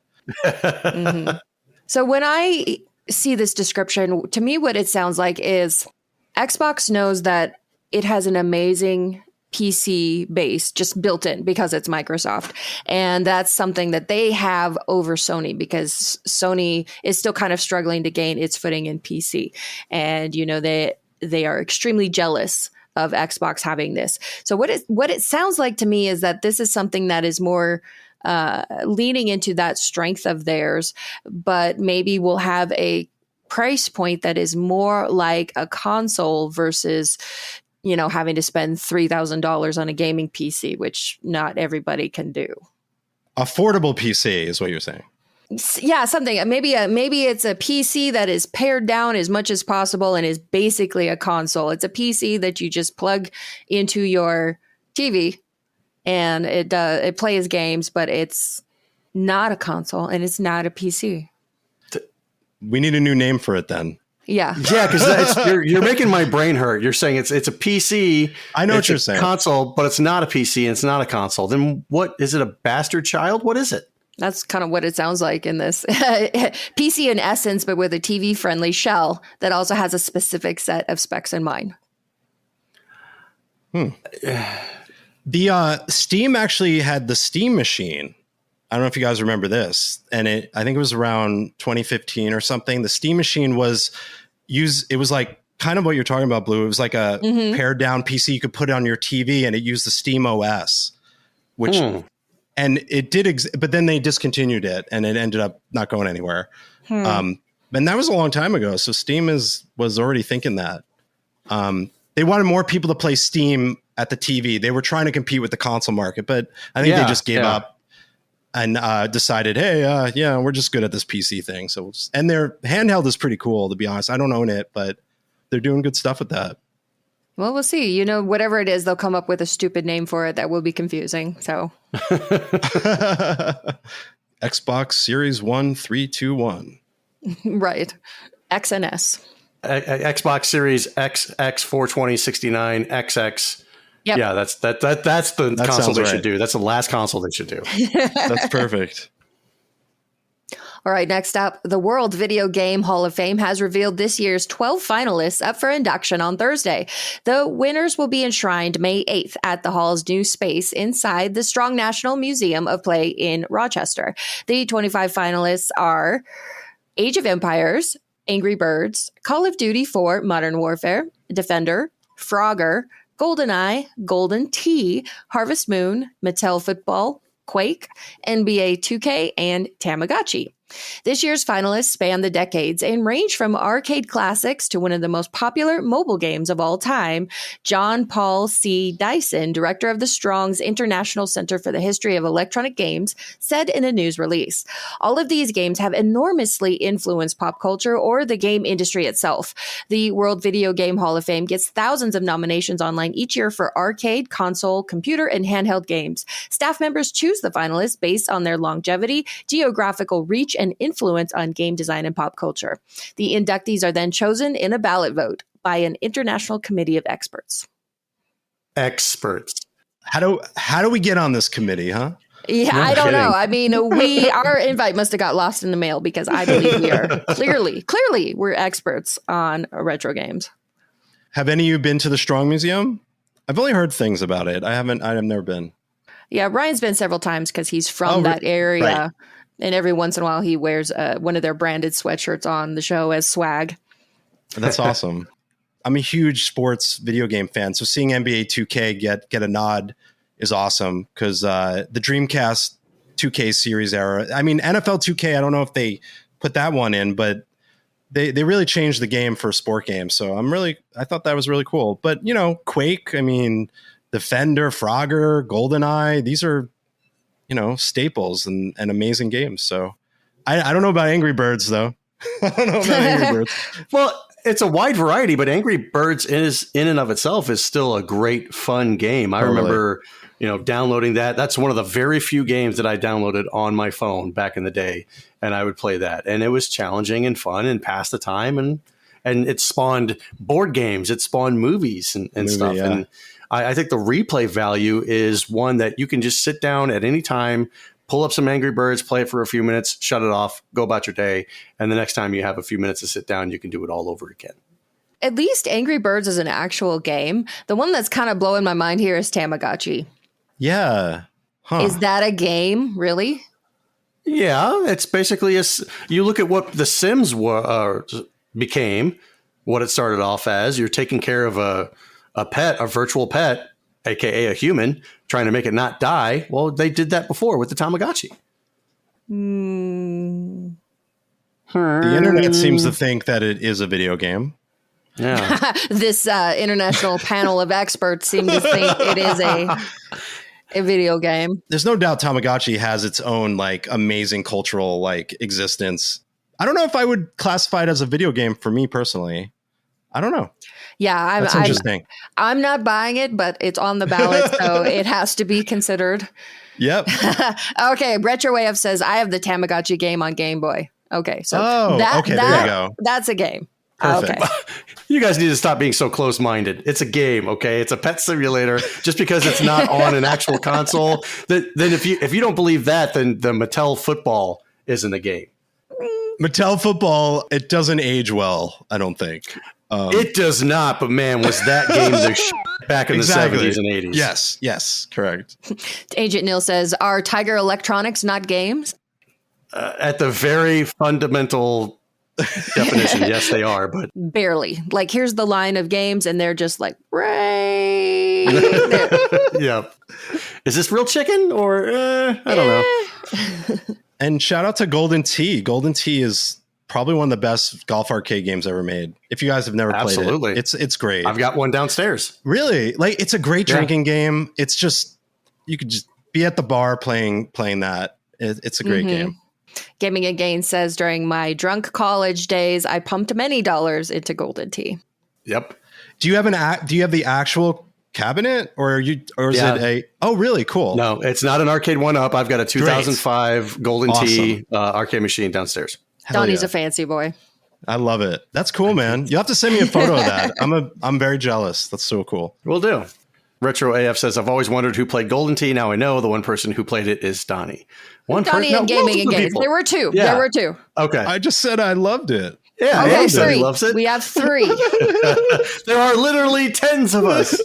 Mm-hmm. So when I see this description, to me, what it sounds like is Xbox knows that it has an amazing PC base just built in because it's Microsoft. And that's something that they have over Sony, because Sony is still kind of struggling to gain its footing in PC. And, you know, they are extremely jealous of Xbox having this. So what it sounds like to me is that this is something that is more leaning into that strength of theirs, but maybe we'll have a price point that is more like a console versus, having to spend $3,000 on a gaming PC, which not everybody can do. Affordable PC is what you're saying. Yeah, something. Maybe it's a PC that is pared down as much as possible and is basically a console. It's a PC that you just plug into your TV and it plays games, but it's not a console and it's not a PC. We need a new name for it then. Yeah, because you're making my brain hurt. You're saying it's a PC. I know what you're saying. Console, but it's not a PC and it's not a console. Then what is it? A bastard child? What is it? That's kind of what it sounds like in this PC in essence, but with a TV friendly shell that also has a specific set of specs in mind. The Steam actually had the Steam machine. I don't know if you guys remember this, and I think it was around 2015 or something. The Steam machine was it was like kind of what you're talking about, Blue. It was like a pared down PC. You could put it on your TV and it used the Steam OS, which, and it did, but then they discontinued it and it ended up not going anywhere. And that was a long time ago. So Steam was already thinking that. They wanted more people to play Steam at the TV. They were trying to compete with the console market, but I think they just gave up. And decided, hey, we're just good at this PC thing. So, and their handheld is pretty cool, to be honest. I don't own it, but they're doing good stuff with that. Well, we'll see. Whatever it is, they'll come up with a stupid name for it that will be confusing. So, Xbox Series 1 321. Right, X and S. Xbox Series X 420 69 XX. Yep. Yeah, that's the console they should do. That's the last console they should do. That's perfect. All right, next up, the World Video Game Hall of Fame has revealed this year's 12 finalists up for induction on Thursday. The winners will be enshrined May 8th at the Hall's new space inside the Strong National Museum of Play in Rochester. The 25 finalists are Age of Empires, Angry Birds, Call of Duty 4 Modern Warfare, Defender, Frogger, GoldenEye, Golden Tee, Harvest Moon, Mattel Football, Quake, NBA 2K, and Tamagotchi. This year's finalists span the decades and range from arcade classics to one of the most popular mobile games of all time. John Paul C. Dyson, director of the Strong's International Center for the History of Electronic Games, said in a news release, all of these games have enormously influenced pop culture or the game industry itself. The World Video Game Hall of Fame gets thousands of nominations online each year for arcade, console, computer, and handheld games. Staff members choose the finalists based on their longevity, geographical reach, and influence on game design and pop culture. The inductees are then chosen in a ballot vote by an international committee of experts. How do we get on this committee, huh? Yeah, no I don't kidding. Know. I mean, our invite must have got lost in the mail because I believe we are clearly we're experts on retro games. Have any of you been to the Strong Museum? I've only heard things about it. I've never been. Yeah, Ryan's been several times because he's from that area. Right. And every once in a while, he wears one of their branded sweatshirts on the show as swag. That's awesome. I'm a huge sports video game fan. So seeing NBA 2K get a nod is awesome because the Dreamcast 2K series era. I mean, NFL 2K, I don't know if they put that one in, but they really changed the game for sport games. So I thought that was really cool. But, Quake, I mean, Defender, Frogger, GoldenEye, these are staples and amazing games. So I don't know about Angry Birds though. I don't know about Angry Birds. Well, it's a wide variety, but Angry Birds is in and of itself is still a great fun game. I remember, downloading that. That's one of the very few games that I downloaded on my phone back in the day. And I would play that. And it was challenging and fun and passed the time. And it spawned board games. It spawned movies and stuff. Yeah. And I think the replay value is one that you can just sit down at any time, pull up some Angry Birds, play it for a few minutes, shut it off, go about your day. And the next time you have a few minutes to sit down, you can do it all over again. At least Angry Birds is an actual game. The one that's kind of blowing my mind here is Tamagotchi. Yeah. Huh. Is that a game, really? Yeah, it's basically you look at what The Sims became. what it started off as. You're taking care of a pet, a virtual pet, aka a human, trying to make it not die. Well, they did that before with the Tamagotchi. The internet seems to think that it is a video game. Yeah. This international panel of experts seem to think it is a video game. There's no doubt Tamagotchi has its own like amazing cultural like existence. I don't know if I would classify it as a video game for me personally. I don't know. Yeah, That's interesting. I'm not buying it, but it's on the ballot, so it has to be considered. Yep. Okay, Retro AF says, I have the Tamagotchi game on Game Boy. Okay, so there you go. That's a game. Perfect. Okay. You guys need to stop being so close-minded. It's a game, okay? It's a pet simulator. Just because it's not on an actual console, then if you don't believe that, then the Mattel Football isn't a game. Mattel Football, it doesn't age well, I don't think. It does not, but man, was that game the back in the 70s and 80s. Yes, correct. Agent Neil says, are Tiger Electronics not games? At the very fundamental definition, yes, they are, but barely. Like, here's the line of games, and they're just like, right there. Yeah. Is this real chicken or I don't know. And shout out to Golden Tee. Golden Tee is probably one of the best golf arcade games ever made. If you guys have never played it, it's great. I've got one downstairs. Really? Like, it's a great drinking game. It's just, you could just be at the bar playing that. It's a great game. Gaming Again says, during my drunk college days, I pumped many dollars into Golden Tee. Yep. Do you have the actual cabinet, or is it a? Oh, really? Cool. No, it's not an arcade one up. I've got a 2005 Golden Tee arcade machine downstairs. Donnie's a fancy boy. I love it. That's cool, man. You have to send me a photo of that. I'm very jealous. That's so cool. Will do. Retro AF says, I've always wondered who played Golden Tee. Now I know the one person who played it is Donnie. Donnie and Gaming and Games. There were two. Yeah. There were two. Okay. I just said I loved it. Yeah, okay, Donnie loves it. We have 3. There are literally tens of us.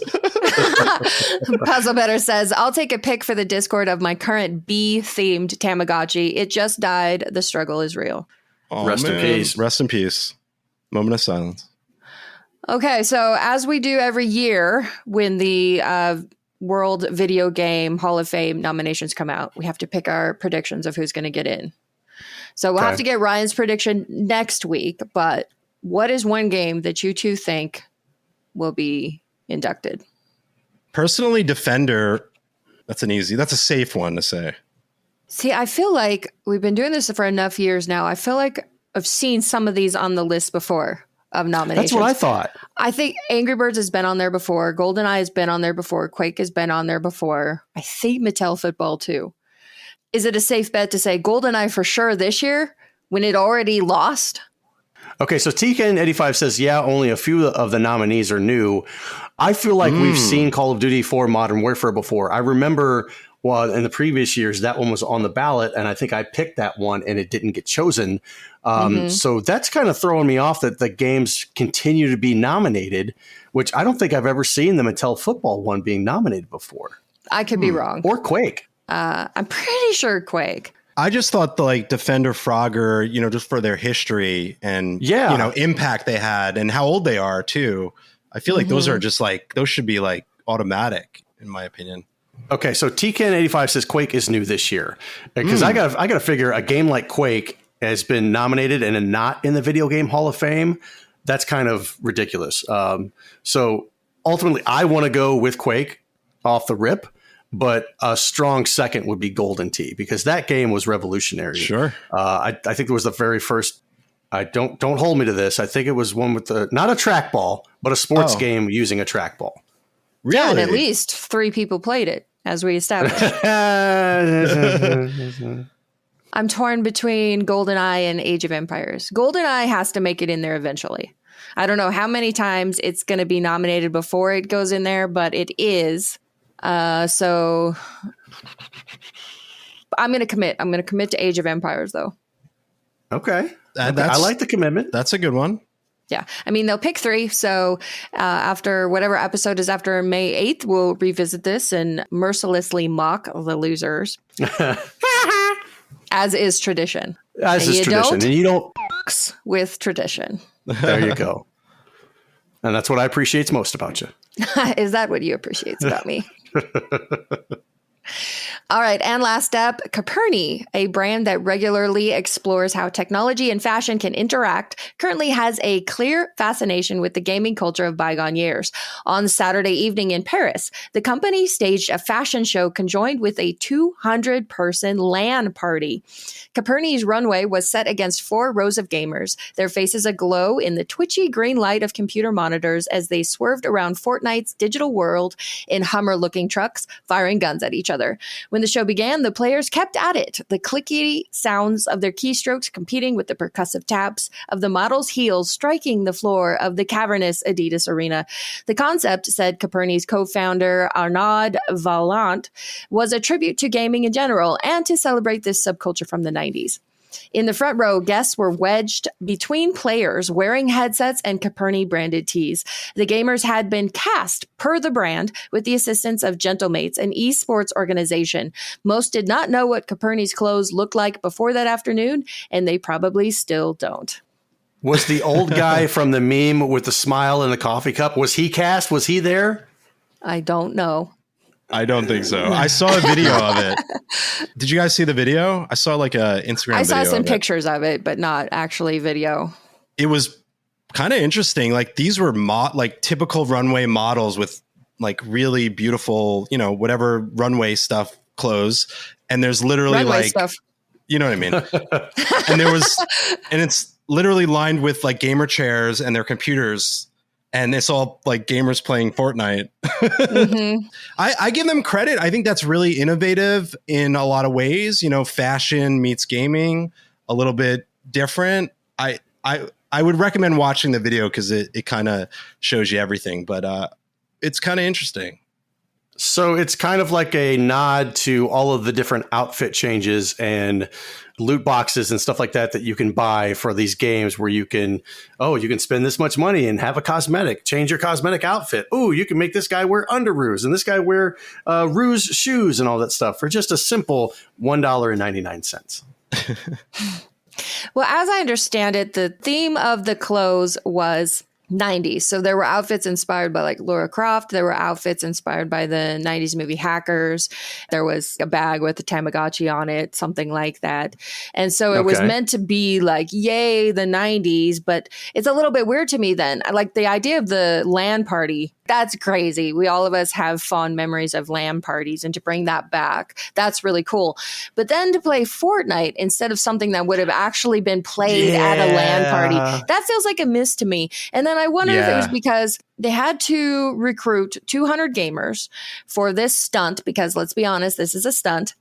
Puzzle Better says, I'll take a pic for the Discord of my current bee-themed Tamagotchi. It just died. The struggle is real. Oh, Rest in peace. Rest in peace. Moment of silence. Okay, so as we do every year when the World Video Game Hall of Fame nominations come out, we have to pick our predictions of who's going to get in. So we'll have to get Ryan's prediction next week, but what is one game that you two think will be inducted? Personally, Defender, that's a safe one to say. See, I feel like we've been doing this for enough years now. I feel like I've seen some of these on the list before of nominations. That's what I thought. I think Angry Birds has been on there before. GoldenEye has been on there before. Quake has been on there before. I think Mattel Football too. Is it a safe bet to say GoldenEye for sure this year when it already lost? Okay, so TKN85 says, yeah, only a few of the nominees are new. I feel like we've seen Call of Duty 4 Modern Warfare before. I remember in the previous years, that one was on the ballot, and I think I picked that one, and it didn't get chosen. So that's kind of throwing me off that the games continue to be nominated, which I don't think I've ever seen the Mattel Football one being nominated before. I could be wrong. Or Quake. I'm pretty sure Quake. I just thought Defender, Frogger, just for their history and impact they had and how old they are too. I feel like those are just those should be automatic in my opinion. Okay, so TKN85 says Quake is new this year because I gotta figure a game like Quake has been nominated and not in the Video Game Hall of Fame. That's kind of ridiculous. So ultimately, I want to go with Quake off the rip. But a strong second would be Golden Tee because that game was revolutionary. Sure. I think it was the very first. Don't hold me to this. I think it was one with not a trackball, but a sports game using a trackball. Really? Yeah, and at least 3 people played it, as we established. I'm torn between GoldenEye and Age of Empires. GoldenEye has to make it in there eventually. I don't know how many times it's going to be nominated before it goes in there, but it is. So I'm going to commit. I'm going to commit to Age of Empires, though. Okay. I like the commitment. That's a good one. Yeah. I mean, they'll pick 3. So after whatever episode is after May 8th, we'll revisit this and mercilessly mock the losers. As is tradition. As is tradition. And you don't with tradition. There you go. And that's what I appreciate most about you. Is that what you appreciate about me? All right. And last up, Coperni, a brand that regularly explores how technology and fashion can interact, currently has a clear fascination with the gaming culture of bygone years. On Saturday evening in Paris, the company staged a fashion show conjoined with a 200-person LAN party. Coperni's runway was set against 4 rows of gamers, their faces aglow in the twitchy green light of computer monitors as they swerved around Fortnite's digital world in Hummer-looking trucks, firing guns at each other. When the show began, the players kept at it, the clicky sounds of their keystrokes competing with the percussive taps of the models' heels striking the floor of the cavernous Adidas arena. The concept, said Coperni's co-founder Arnaud Vaillant, was a tribute to gaming in general and to celebrate this subculture from the 90s. In the front row, guests were wedged between players wearing headsets and Coperni branded tees. The gamers had been cast per the brand with the assistance of Gentlemates, an esports organization. Most did not know what Coperni's clothes looked like before that afternoon, and they probably still don't. Was the old guy from the meme with the smile and the coffee cup, was he cast? Was he there? I don't know. I don't think so. I saw a video of it. Did you guys see the video? I saw like a Instagram I video. saw some pictures of it, but not actually video. It was kind of interesting. Like these were like typical runway models with like really beautiful, you know, whatever runway stuff clothes. And there's literally runway like stuff. You know what I mean? and it's literally lined with like gamer chairs and their computers. And it's all like gamers playing Fortnite. Mm-hmm. I give them credit. I think that's really innovative in a lot of ways. You know, fashion meets gaming, a little bit different. I would recommend watching the video because it kind of shows you everything. But it's kind of interesting. So it's kind of like a nod to all of the different outfit changes and loot boxes and stuff like that you can buy for these games where you can spend this much money and have a cosmetic, change your cosmetic outfit. Oh, you can make this guy wear underoos and this guy wear ruse shoes and all that stuff for just a simple $1.99. Well, as I understand it, the theme of the clothes was 90s. So there were outfits inspired by like Lara Croft. There were outfits inspired by the 90s movie Hackers. There was a bag with a Tamagotchi on it, something like that. And so it was meant to be like, yay, the 90s. But it's a little bit weird to me then. Like the idea of the LAN party, that's crazy. All of us have fond memories of LAN parties, and to bring that back, that's really cool. But then to play Fortnite instead of something that would have actually been played at a LAN party, that feels like a miss to me. And then I wonder if it was because they had to recruit 200 gamers for this stunt, because let's be honest, this is a stunt.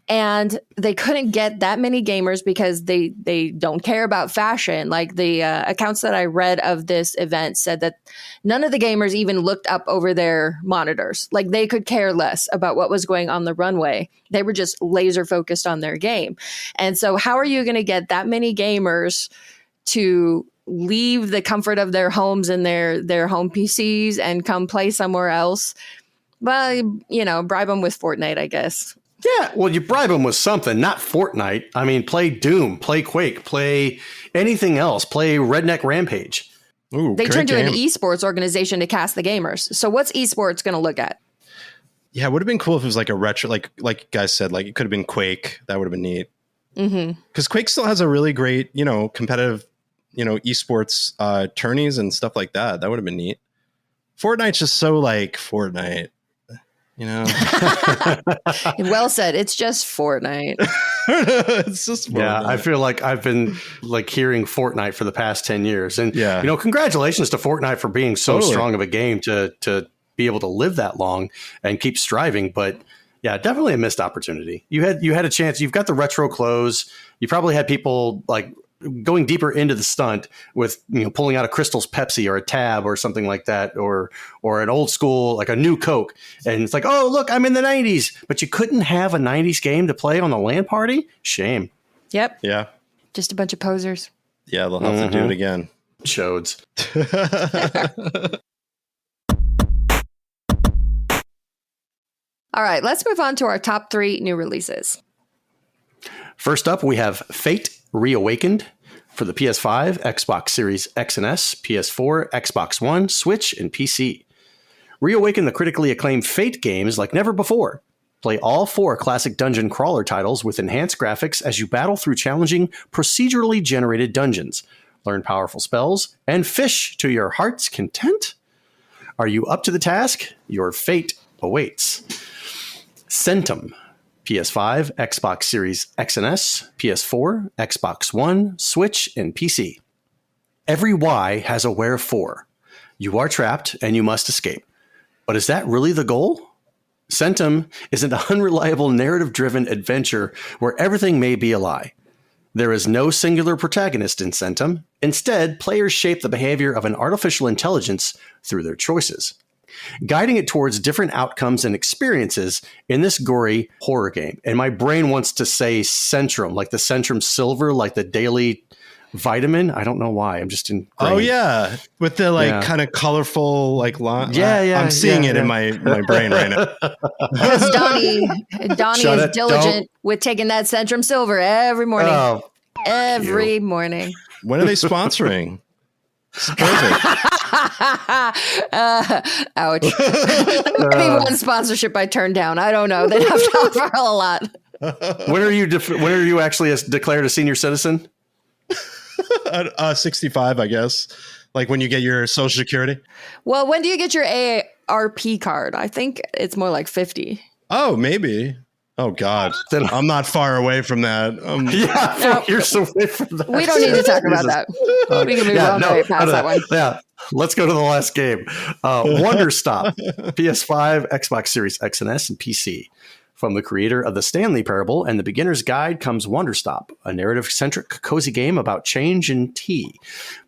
And they couldn't get that many gamers because they don't care about fashion. Like the accounts that I read of this event said that none of the gamers even looked up over their monitors. Like they could care less about what was going on the runway. They were just laser focused on their game. And so how are you going to get that many gamers to leave the comfort of their homes and their home PCs and come play somewhere else? Well, you know, bribe them with Fortnite, I guess. Yeah, well, you bribe them with something, not Fortnite. I mean, play Doom, play Quake, play anything else, play Redneck Rampage. Ooh, they turned to an esports organization to cast the gamers. So what's esports going to look at? Yeah, it would have been cool if it was like a retro, like you guys said, like it could have been Quake. That would have been neat. Because Quake still has a really great, you know, competitive, you know, esports tourneys and stuff like that. That would have been neat. Fortnite's just so like Fortnite. You know, well said. It's just Fortnite. It's just Fortnite. Yeah, I feel like I've been like hearing Fortnite for the past 10 years. And, yeah, you know, congratulations to Fortnite for being so strong of a game to be able to live that long and keep striving. But yeah, definitely a missed opportunity. You had a chance. You've got the retro clothes. You probably had people like going deeper into the stunt with, you know, pulling out a Crystal's Pepsi or a Tab or something like that, or an old school, like a new Coke. And it's like, oh, look, I'm in the 90s, but you couldn't have a 90s game to play on the LAN party? Shame. Yep. Yeah. Just a bunch of posers. Yeah, they'll have to do it again. Chodes. All right, let's move on to our top 3 new releases. First up, we have Fate Reawakened. for the PS5, Xbox Series X and S, PS4, Xbox One, Switch, and PC. Reawaken the critically acclaimed Fate games like never before. Play all 4 classic dungeon crawler titles with enhanced graphics as you battle through challenging, procedurally generated dungeons. Learn powerful spells and fish to your heart's content. Are you up to the task? Your fate awaits. Centum. PS5, Xbox Series X and S, PS4, Xbox One, Switch, and PC. Every Y has a wherefore. You are trapped and you must escape. But is that really the goal? Centum is an unreliable narrative-driven adventure where everything may be a lie. There is no singular protagonist in Centum. Instead, players shape the behavior of an artificial intelligence through their choices, guiding it towards different outcomes and experiences in this gory horror game. And my brain wants to say Centrum, like the Centrum Silver, like the daily vitamin. I don't know why. I'm just in. Oh yeah, with the kind of colorful line. Yeah. I'm seeing it in my brain right now. Because Donnie is diligent with taking that Centrum Silver every morning. Oh, every morning. When are they sponsoring? It's perfect. Ouch. Maybe one sponsorship I turned down. I don't know. They'd have to offer a lot. When are you actually declared a senior citizen? 65, I guess. Like when you get your Social Security. Well, when do you get your AARP card? I think it's more like 50. Oh, maybe. Oh, God. I'm not far away from that. You're so away from that. We don't need to talk about that. We can move on right past that one. Yeah. Let's go to the last game. Wonder Stop. PS5, Xbox Series X and S, and PC. From the creator of the Stanley Parable and the Beginner's Guide comes Wonder Stop, a narrative-centric, cozy game about change and tea.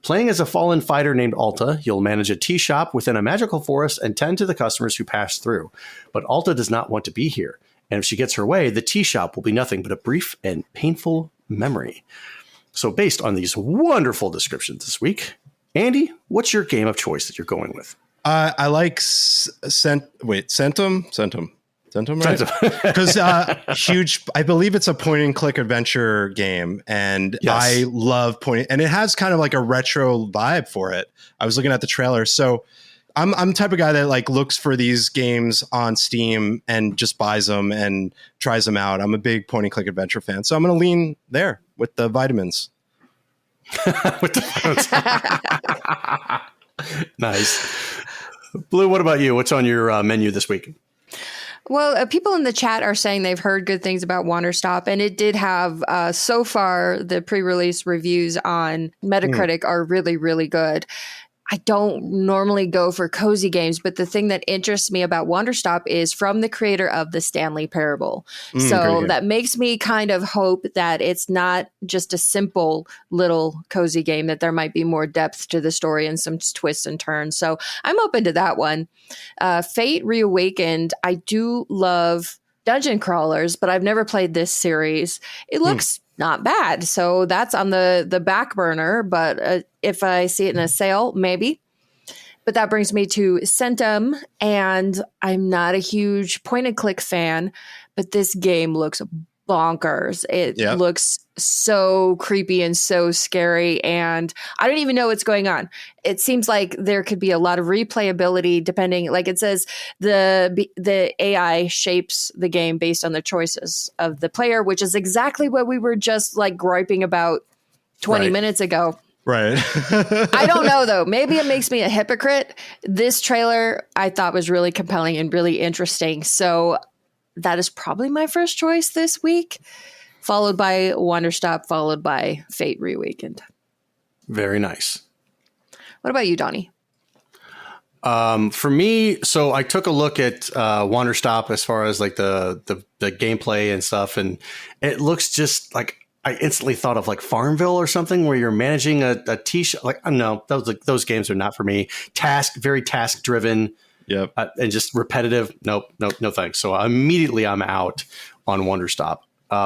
Playing as a fallen fighter named Alta, you'll manage a tea shop within a magical forest and tend to the customers who pass through. But Alta does not want to be here. And if she gets her way, the tea shop will be nothing but a brief and painful memory. So based on these wonderful descriptions this week, Andy, what's your game of choice that you're going with? I like Centum. Centum, right? Because huge. I believe it's a point and click adventure game, and yes. I love and it has kind of like a retro vibe for it. I was looking at the trailer, so I'm the type of guy that like looks for these games on Steam and just buys them and tries them out. I'm a big point and click adventure fan, so I'm going to lean there with the vitamins. Nice. Blue, what about you? What's on your menu this week? Well, people in the chat are saying they've heard good things about Wonder Stop, and it did have, so far, the pre-release reviews on Metacritic are really, really good. I don't normally go for cozy games, but the thing that interests me about Wonder Stop is from the creator of the Stanley Parable. So that makes me kind of hope that it's not just a simple little cozy game, that there might be more depth to the story and some twists and turns. So I'm open to that one. Fate Reawakened. I do love dungeon crawlers, but I've never played this series. It looks not bad. So that's on the back burner. But if I see it in a sale, maybe. But that brings me to Centum. And I'm not a huge point and click fan, but this game looks bonkers. It looks so creepy and so scary. And I don't even know what's going on. It seems like there could be a lot of replayability depending, like it says, the AI shapes the game based on the choices of the player, which is exactly what we were just like griping about 20 minutes ago. Right. I don't know, though. Maybe it makes me a hypocrite. This trailer I thought was really compelling and really interesting. So that is probably my first choice this week, followed by Wonder Stop, followed by Fate Reawakened. Very nice. What about you, Donnie? For me, so I took a look at Wonder Stop as far as like the gameplay and stuff, and it looks just like I instantly thought of like Farmville or something where you're managing a t-shirt. Like, no, those games are not for me. Very task driven. Yep. And just repetitive. Nope, no thanks. So immediately I'm out on Wonder Stop.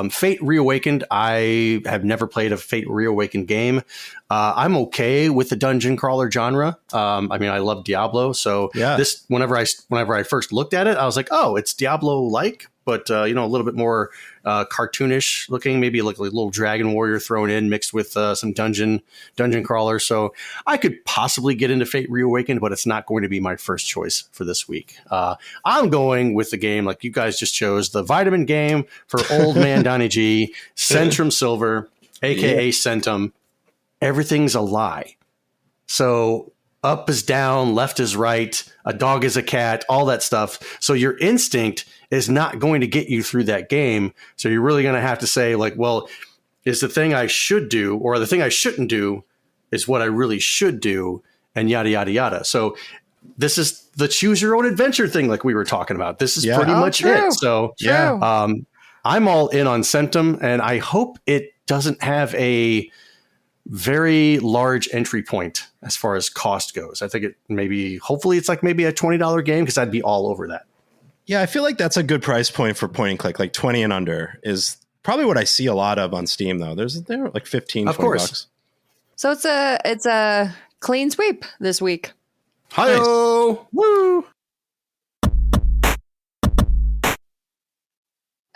Fate Reawakened. I have never played a Fate Reawakened game. I'm okay with the dungeon crawler genre. I mean, I love Diablo. So this, whenever I first looked at it, I was like, oh, it's Diablo-like, but a little bit more cartoonish looking, maybe like a little dragon warrior thrown in mixed with some dungeon crawler. So I could possibly get into Fate Reawakened, but it's not going to be my first choice for this week. I'm going with the game like you guys just chose, the vitamin game for old man Donnie G, Centrum Silver, aka Centum. Everything's a lie. So up is down, left is right, a dog is a cat, all that stuff. So your instinct is not going to get you through that game. So you're really going to have to say like, well, is the thing I should do or the thing I shouldn't do is what I really should do, and yada, yada, yada. So this is the choose your own adventure thing like we were talking about. This is pretty much it. So I'm all in on Centum, and I hope it doesn't have a very large entry point as far as cost goes. I think hopefully it's like maybe a $20 game, because I'd be all over that. Yeah, I feel like that's a good price point for point and click. Like 20 and under is probably what I see a lot of on Steam, though. They're like 15, of 20 course. bucks. So it's a clean sweep this week. Hi-yo! Nice. Woo!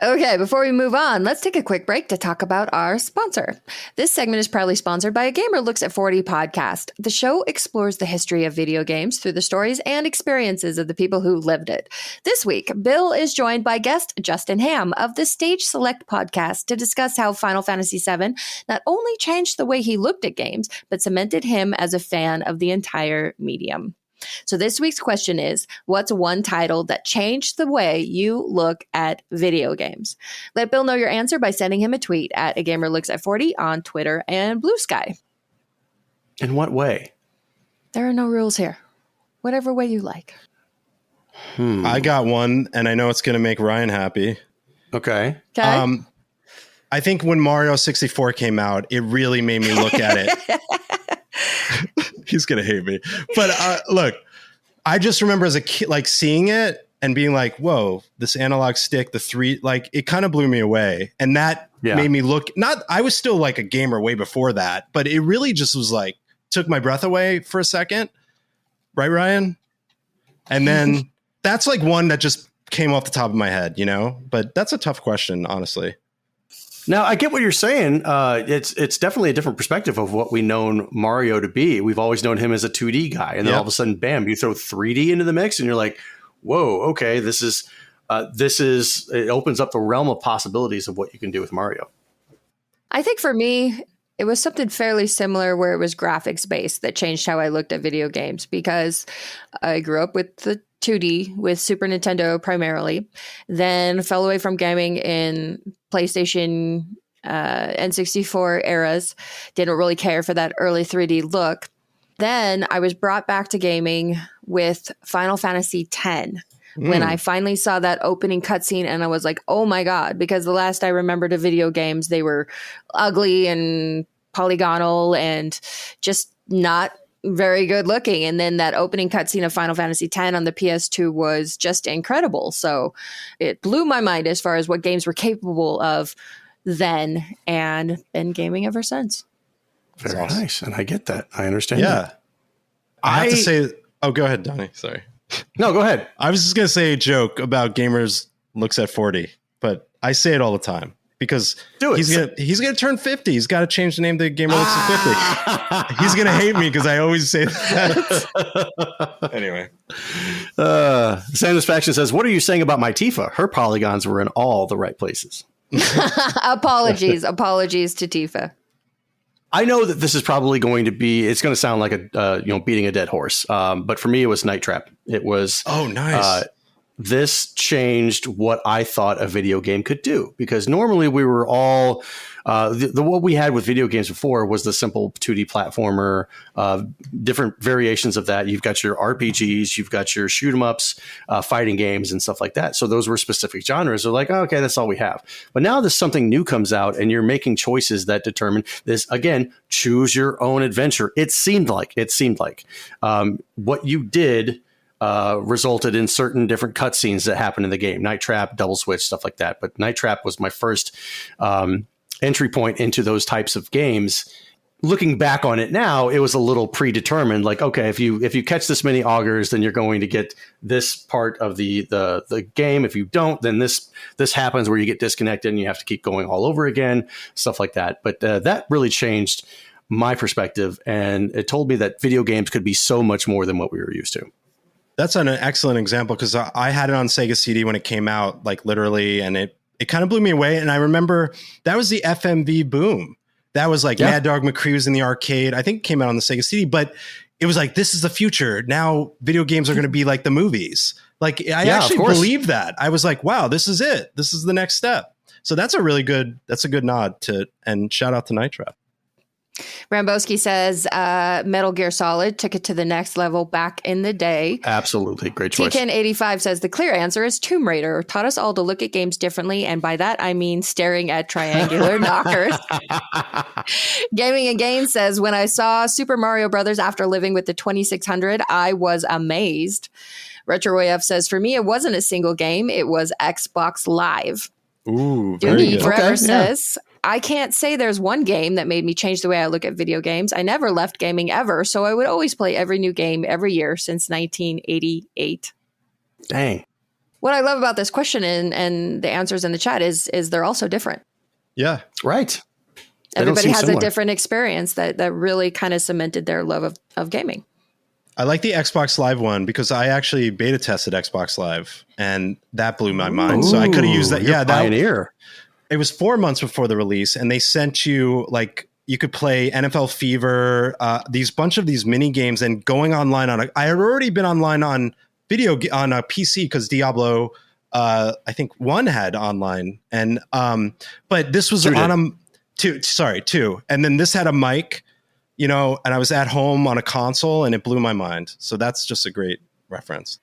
Okay, before we move on, let's take a quick break to talk about our sponsor. This segment is proudly sponsored by A Gamer Looks at 40 podcast. The show explores the history of video games through the stories and experiences of the people who lived it. This week, Bill is joined by guest Justin Ham of the Stage Select podcast to discuss how Final Fantasy VII not only changed the way he looked at games, but cemented him as a fan of the entire medium. So this week's question is, what's one title that changed the way you look at video games? Let Bill know your answer by sending him a tweet at @agamerlooksat40 on Twitter and Blue Sky. In what way? There are no rules here. Whatever way you like. I got one, and I know it's going to make Ryan happy. Okay. Okay. I think when Mario 64 came out, it really made me look at it. He's going to hate me. But look, I just remember as a kid, like seeing it and being like, whoa, this analog stick, the 3, like it kind of blew me away. And that made me look, I was still like a gamer way before that, but it really just was like, took my breath away for a second. Right, Ryan? And then that's like one that just came off the top of my head, but that's a tough question, honestly. Now, I get what you're saying. It's definitely a different perspective of what we known Mario to be. We've always known him as a 2D guy. And then all of a sudden, bam, you throw 3D into the mix and you're like, whoa, okay, this is it opens up the realm of possibilities of what you can do with Mario. I think for me, it was something fairly similar where it was graphics based that changed how I looked at video games, because I grew up with the 2D with Super Nintendo primarily, then fell away from gaming in PlayStation, N64 eras, didn't really care for that early 3D look. Then I was brought back to gaming with Final Fantasy X when I finally saw that opening cutscene, and I was like, oh my God, because the last I remembered of video games, they were ugly and polygonal and just not very good looking. And then that opening cutscene of Final Fantasy X on the PS2 was just incredible. So it blew my mind as far as what games were capable of then, and been gaming ever since. Very nice. And I get that. I understand. Yeah. I have to say, go ahead, Donnie. Sorry. No, go ahead. I was just going to say a joke about Gamers Looks at 40, but I say it all the time because he's gonna turn 50. He's got to change the name to Gamer Looks at 50. He's going to hate me because I always say that. Anyway. Satisfaction says, what are you saying about my Tifa? Her polygons were in all the right places. Apologies to Tifa. I know that this is probably going to be, it's going to sound like beating a dead horse. But for me, it was Night Trap. It was, oh, nice. This changed what I thought a video game could do, because normally we were all, what we had with video games before was the simple 2D platformer, different variations of that. You've got your RPGs, you've got your shoot 'em ups, fighting games and stuff like that. So those were specific genres. They're like, oh, okay, that's all we have. But now there's something new comes out and you're making choices that determine this, again, choose your own adventure. It seemed like what you did resulted in certain different cutscenes that happened in the game. Night Trap, Double Switch, stuff like that. But Night Trap was my first entry point into those types of games. looking back on it now, it was a little predetermined. Like, okay, if you catch this many augers, then you're going to get this part of the game. If you don't, then this happens where you get disconnected and you have to keep going all over again, stuff like that. But that really changed my perspective, and it told me that video games could be so much more than what we were used to. That's an excellent example, because I had it on Sega CD when it came out, like literally, and it kind of blew me away. And I remember that was the FMV boom. That was like Mad Dog McCree was in the arcade. I think it came out on the Sega CD, but it was like, this is the future. Now video games are going to be like the movies. Like I actually believed that. I was like, wow, this is it. This is the next step. So that's a good nod to, and shout out to Nitro. Ramboski says Metal Gear Solid took it to the next level back in the day. Absolutely. Great choice. TKN85 says the clear answer is Tomb Raider. Taught us all to look at games differently. And by that, I mean staring at triangular knockers. Gaming and Gain says, when I saw Super Mario Brothers after living with the 2600, I was amazed. RetroAF says, for me, it wasn't a single game. It was Xbox Live. Ooh, very Doogie good. Forever says, I can't say there's one game that made me change the way I look at video games. I never left gaming ever, so I would always play every new game every year since 1988. Dang. What I love about this question and the answers in the chat is they're also different. Yeah. Right. Everybody has a different experience that really kind of cemented their love of gaming. I like the Xbox Live one because I actually beta tested Xbox Live, and that blew my mind. So I could have used that. Yeah, pioneer. It was 4 months before the release, and they sent you like you could play NFL Fever, these bunch of these mini games, and going online on I had already been online on on a PC because Diablo, I think 1 had online, and but this was on two, and then this had a mic, and I was at home on a console, and it blew my mind. So that's just a great reference.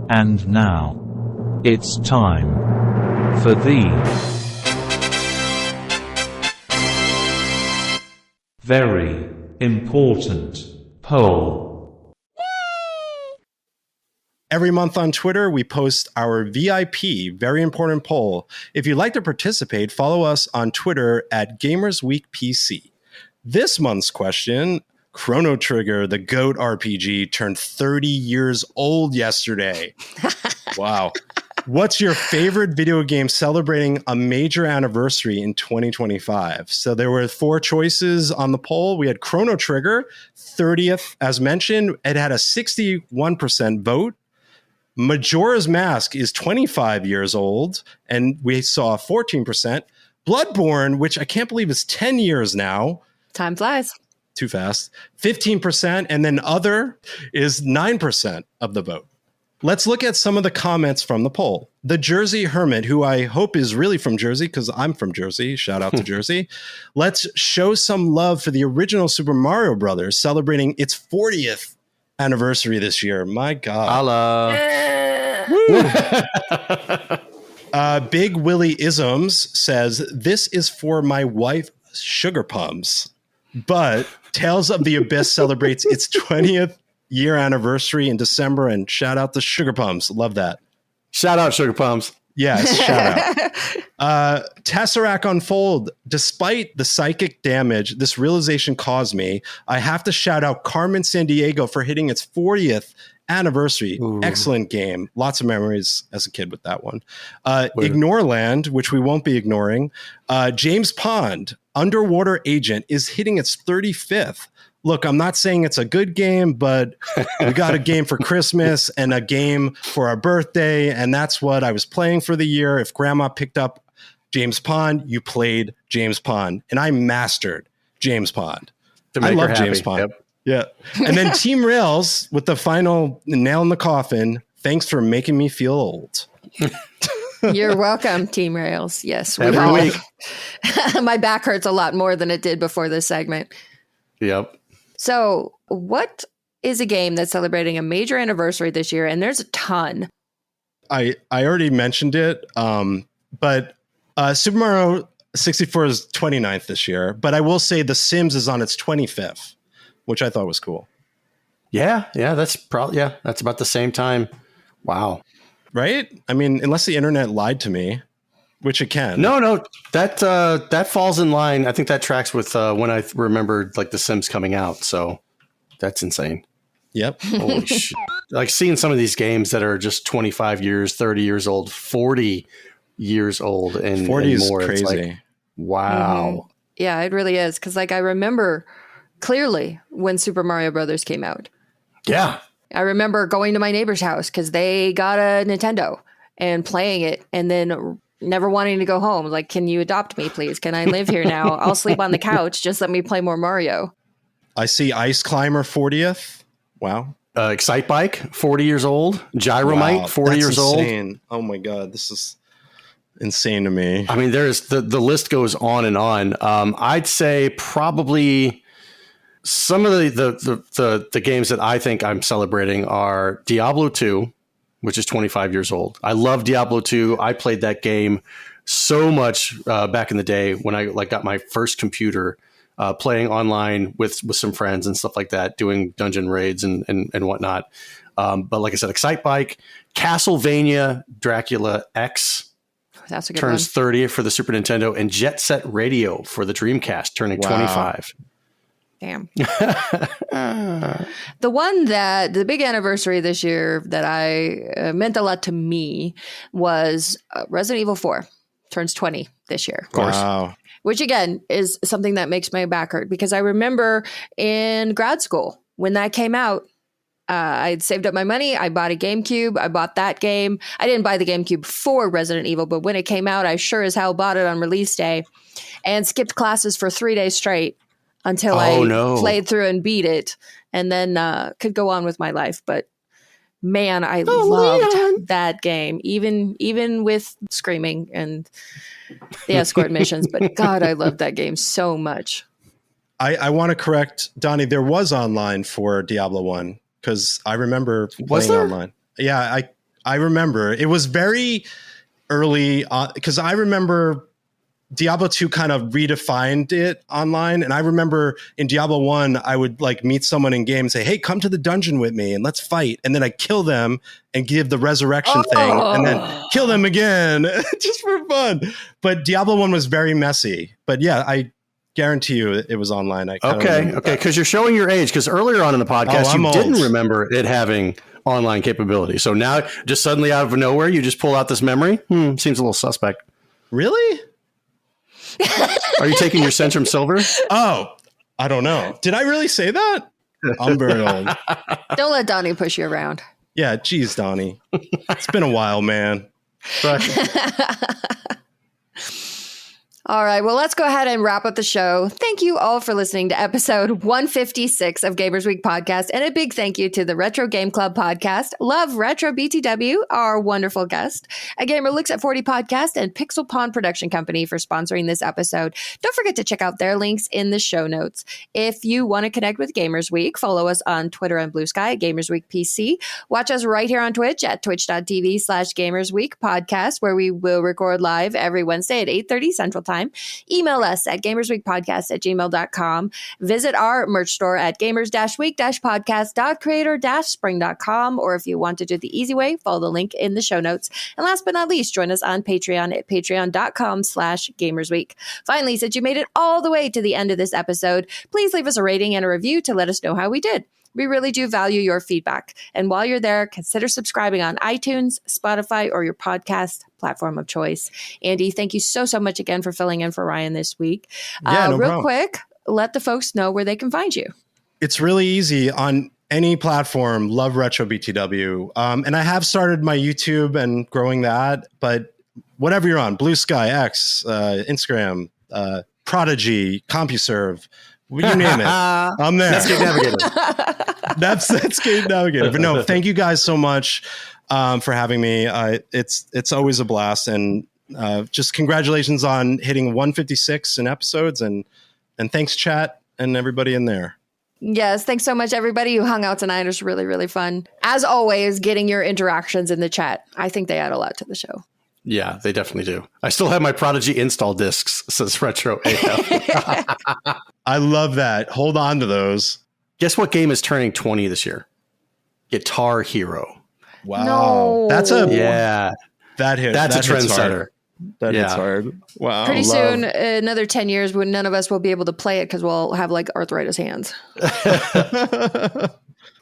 And now, it's time for the very important poll. Every month on Twitter, we post our VIP, very important poll. If you'd like to participate, follow us on Twitter at GamersWeekPC. This month's question: Chrono Trigger, the GOAT RPG, turned 30 years old yesterday. Wow. What's your favorite video game celebrating a major anniversary in 2025? So there were 4 choices on the poll. We had Chrono Trigger, 30th, as mentioned. It had a 61% vote. Majora's Mask is 25 years old, and we saw 14%. Bloodborne, which I can't believe is 10 years now. Time flies. Too fast. 15%, and then other is 9% of the vote. Let's look at some of the comments from the poll. The Jersey Hermit, who I hope is really from Jersey because I'm from Jersey. Shout out to Jersey. Let's show some love for the original Super Mario Brothers celebrating its 40th anniversary this year. My God. Big Willie Isms says, this is for my wife, Sugar Pums. But Tales of the Abyss celebrates its 20th year anniversary in December, and shout out to Sugar Pums. Love that. Shout out Sugar Pums. Yes, shout out. Tesseract Unfold. Despite the psychic damage this realization caused me, I have to shout out Carmen Sandiego for hitting its 40th anniversary. Ooh. Excellent game. Lots of memories as a kid with that one. Ignoreland, which we won't be ignoring. James Pond, Underwater Agent, is hitting its 35th. Look, I'm not saying it's a good game, but we got a game for Christmas and a game for our birthday, and that's what I was playing for the year. If Grandma picked up James Pond, you played James Pond, and I mastered James Pond. I love James Pond. Yep. Yeah. And then Team Rails with the final nail in the coffin. Thanks for making me feel old. You're welcome, Team Rails. Yes. Every week. My back hurts a lot more than it did before this segment. Yep. So what is a game that's celebrating a major anniversary this year? And there's a ton. I already mentioned it, but Super Mario 64 is 29th this year. But I will say The Sims is on its 25th, which I thought was cool. Yeah, that's about the same time. Wow. Right? I mean, unless the internet lied to me. which it can. No, that falls in line. I think that tracks with when I remembered like The Sims coming out. So that's insane. Yep. Holy shit. Like seeing some of these games that are just 25 years, 30 years old, 40 years old, and 40 and is more. crazy. It's like, wow. Yeah, it really is. Because like I remember clearly when Super Mario Brothers came out. Yeah. I remember going to my neighbor's house because they got a Nintendo and playing it and then never wanting to go home. Like, can you adopt me, please? Can I live here now? I'll sleep on the couch. Just let me play more Mario. I see Ice Climber 40th. Wow. Excite Bike, 40 years old. Gyromite, Wow, 40 that's years insane. old. Oh my God. This is insane to me. I mean, there's the list goes on and on. I'd say probably some of the games that I think I'm celebrating are Diablo 2, which is 25 years old. I love Diablo 2. I played that game so much back in the day when I got my first computer, playing online with some friends and stuff like that, doing dungeon raids and whatnot. But like I said, Excite Bike, Castlevania, Dracula X That's a good turns one. 30 for the Super Nintendo, and Jet Set Radio for the Dreamcast turning 25. Damn. The big anniversary this year that I meant a lot to me was Resident Evil 4 turns 20 this year. Of course. Wow. Which again is something that makes my back hurt because I remember in grad school when that came out, I'd saved up my money. I bought a GameCube. I bought that game. I didn't buy the GameCube for Resident Evil, but when it came out, I sure as hell bought it on release day and skipped classes for 3 days straight until played through and beat it and then could go on with my life. But man, I loved that game, even with screaming and the escort missions. But God, I loved that game so much. I want to correct Donnie. There was online for Diablo 1 because I remember playing online. Yeah, I remember. It was very early because I remember Diablo 2 kind of redefined it online. And I remember in Diablo 1, I would like meet someone in game and say, hey, come to the dungeon with me and let's fight. And then I kill them and give the resurrection thing and then kill them again just for fun. But Diablo 1 was very messy. But yeah, I guarantee you it was online. Okay. Because you're showing your age. Because earlier on in the podcast, you didn't remember it having online capability. So now just suddenly out of nowhere, you just pull out this memory. Seems a little suspect. Really? Are you taking your Centrum Silver? Oh, I don't know. Did I really say that? I'm very old. Don't let Donnie push you around. Yeah, geez, Donnie. It's been a while, man. All right, well, let's go ahead and wrap up the show. Thank you all for listening to episode 156 of Gamers Week Podcast. And a big thank you to the Retro Game Club podcast, loveretrobtw, our wonderful guest, A Gamer Looks at 40 podcast, and Pixel Pawn Production Company for sponsoring this episode. Don't forget to check out their links in the show notes. If you want to connect with Gamers Week, follow us on Twitter and Blue Sky at Gamers Week PC. Watch us right here on Twitch at twitch.tv/Gamers Week Podcast, where we will record live every Wednesday at 8:30 Central Time. Email us at gamersweekpodcast@gmail.com. Visit our merch store at gamers-week-podcast.creator-spring.com. Or if you want to do the easy way, follow the link in the show notes. And last but not least, join us on Patreon at patreon.com/gamersweek. Finally, since you made it all the way to the end of this episode, please leave us a rating and a review to let us know how we did. We really do value your feedback. And while you're there, consider subscribing on iTunes, Spotify, or your podcast platform of choice. Andy, thank you so much again for filling in for Ryan this week. Yeah, no real problem. quick, let the folks know where they can find you. It's really easy on any platform, loveretrobtw. And I have started my YouTube and growing that, but whatever you're on, Blue Sky, X, Instagram, Prodigy, CompuServe, you name it. I'm there. Netscape Navigator. That's Netscape Navigator. But no, thank you guys so much for having me. It's always a blast. And just congratulations on hitting 156 in episodes. And thanks, chat, and everybody in there. Yes, thanks so much, everybody who hung out tonight. It was really, really fun. As always, getting your interactions in the chat. I think they add a lot to the show. Yeah, they definitely do. I still have my Prodigy install discs, says Retro AF. I love that. Hold on to those. Guess what game is turning 20 this year? Guitar Hero. Wow. No. That's Yeah. that hit. That's that a hits hard. trendsetter. That Yeah. hits hard. Wow. Pretty soon, another 10 years when none of us will be able to play it because we'll have like arthritis hands.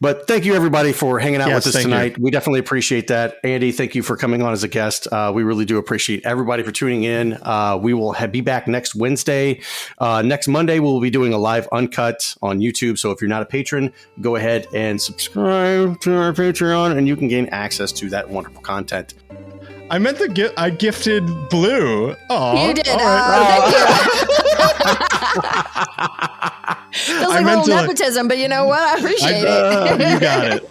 But thank you, everybody, for hanging out Yes, with us thank tonight. We definitely appreciate that. Andy, thank you for coming on as a guest. We really do appreciate everybody for tuning in. We will be back next Wednesday. Next Monday, we'll be doing a live uncut on YouTube. So if you're not a patron, go ahead and subscribe to our Patreon, and you can gain access to that wonderful content. I meant I gifted Blue. Oh, You did. all right. Thank you. Feels I like a meant little to, nepotism, but you know what? I appreciate it. You got it.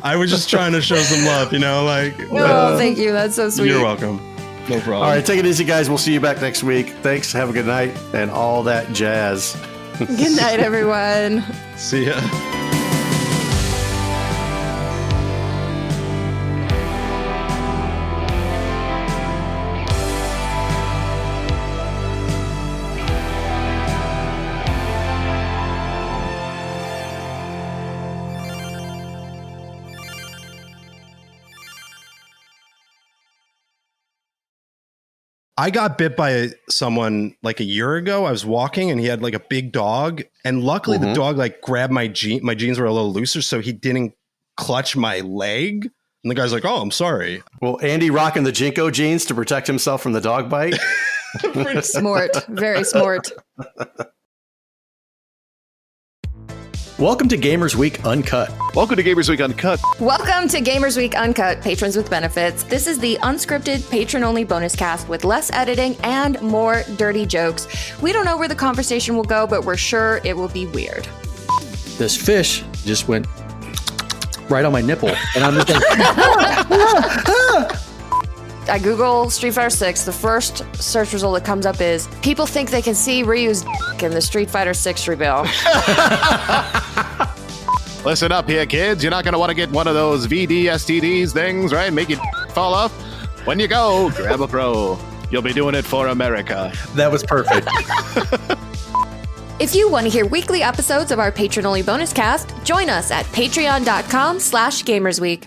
I was just trying to show some love, Oh, thank you. That's so sweet. You're welcome. No problem. All right, take it easy, guys. We'll see you back next week. Thanks. Have a good night and all that jazz. Good night, everyone. See ya. I got bit by someone like a year ago. I was walking and he had like a big dog, and luckily the dog like grabbed my jeans. My jeans were a little looser, so he didn't clutch my leg. And the guy's like, "Oh, I'm sorry." Well, Andy rocking the Jinko jeans to protect himself from the dog bite. Smart. Very smart. Welcome to Gamers Week Uncut. Welcome to Gamers Week Uncut. Welcome to Gamers Week Uncut, Patrons with Benefits. This is the unscripted, patron-only bonus cast with less editing and more dirty jokes. We don't know where the conversation will go, but we're sure it will be weird. This fish just went right on my nipple, and I'm just like, I Google Street Fighter 6. The first search result that comes up is people think they can see Ryu's in the Street Fighter 6 reveal. Listen up here, kids. You're not going to want to get one of those VDSTDs things, right? Make it fall off. When you go, grab a pro. You'll be doing it for America. That was perfect. If you want to hear weekly episodes of our patron-only bonus cast, join us at patreon.com/gamersweek.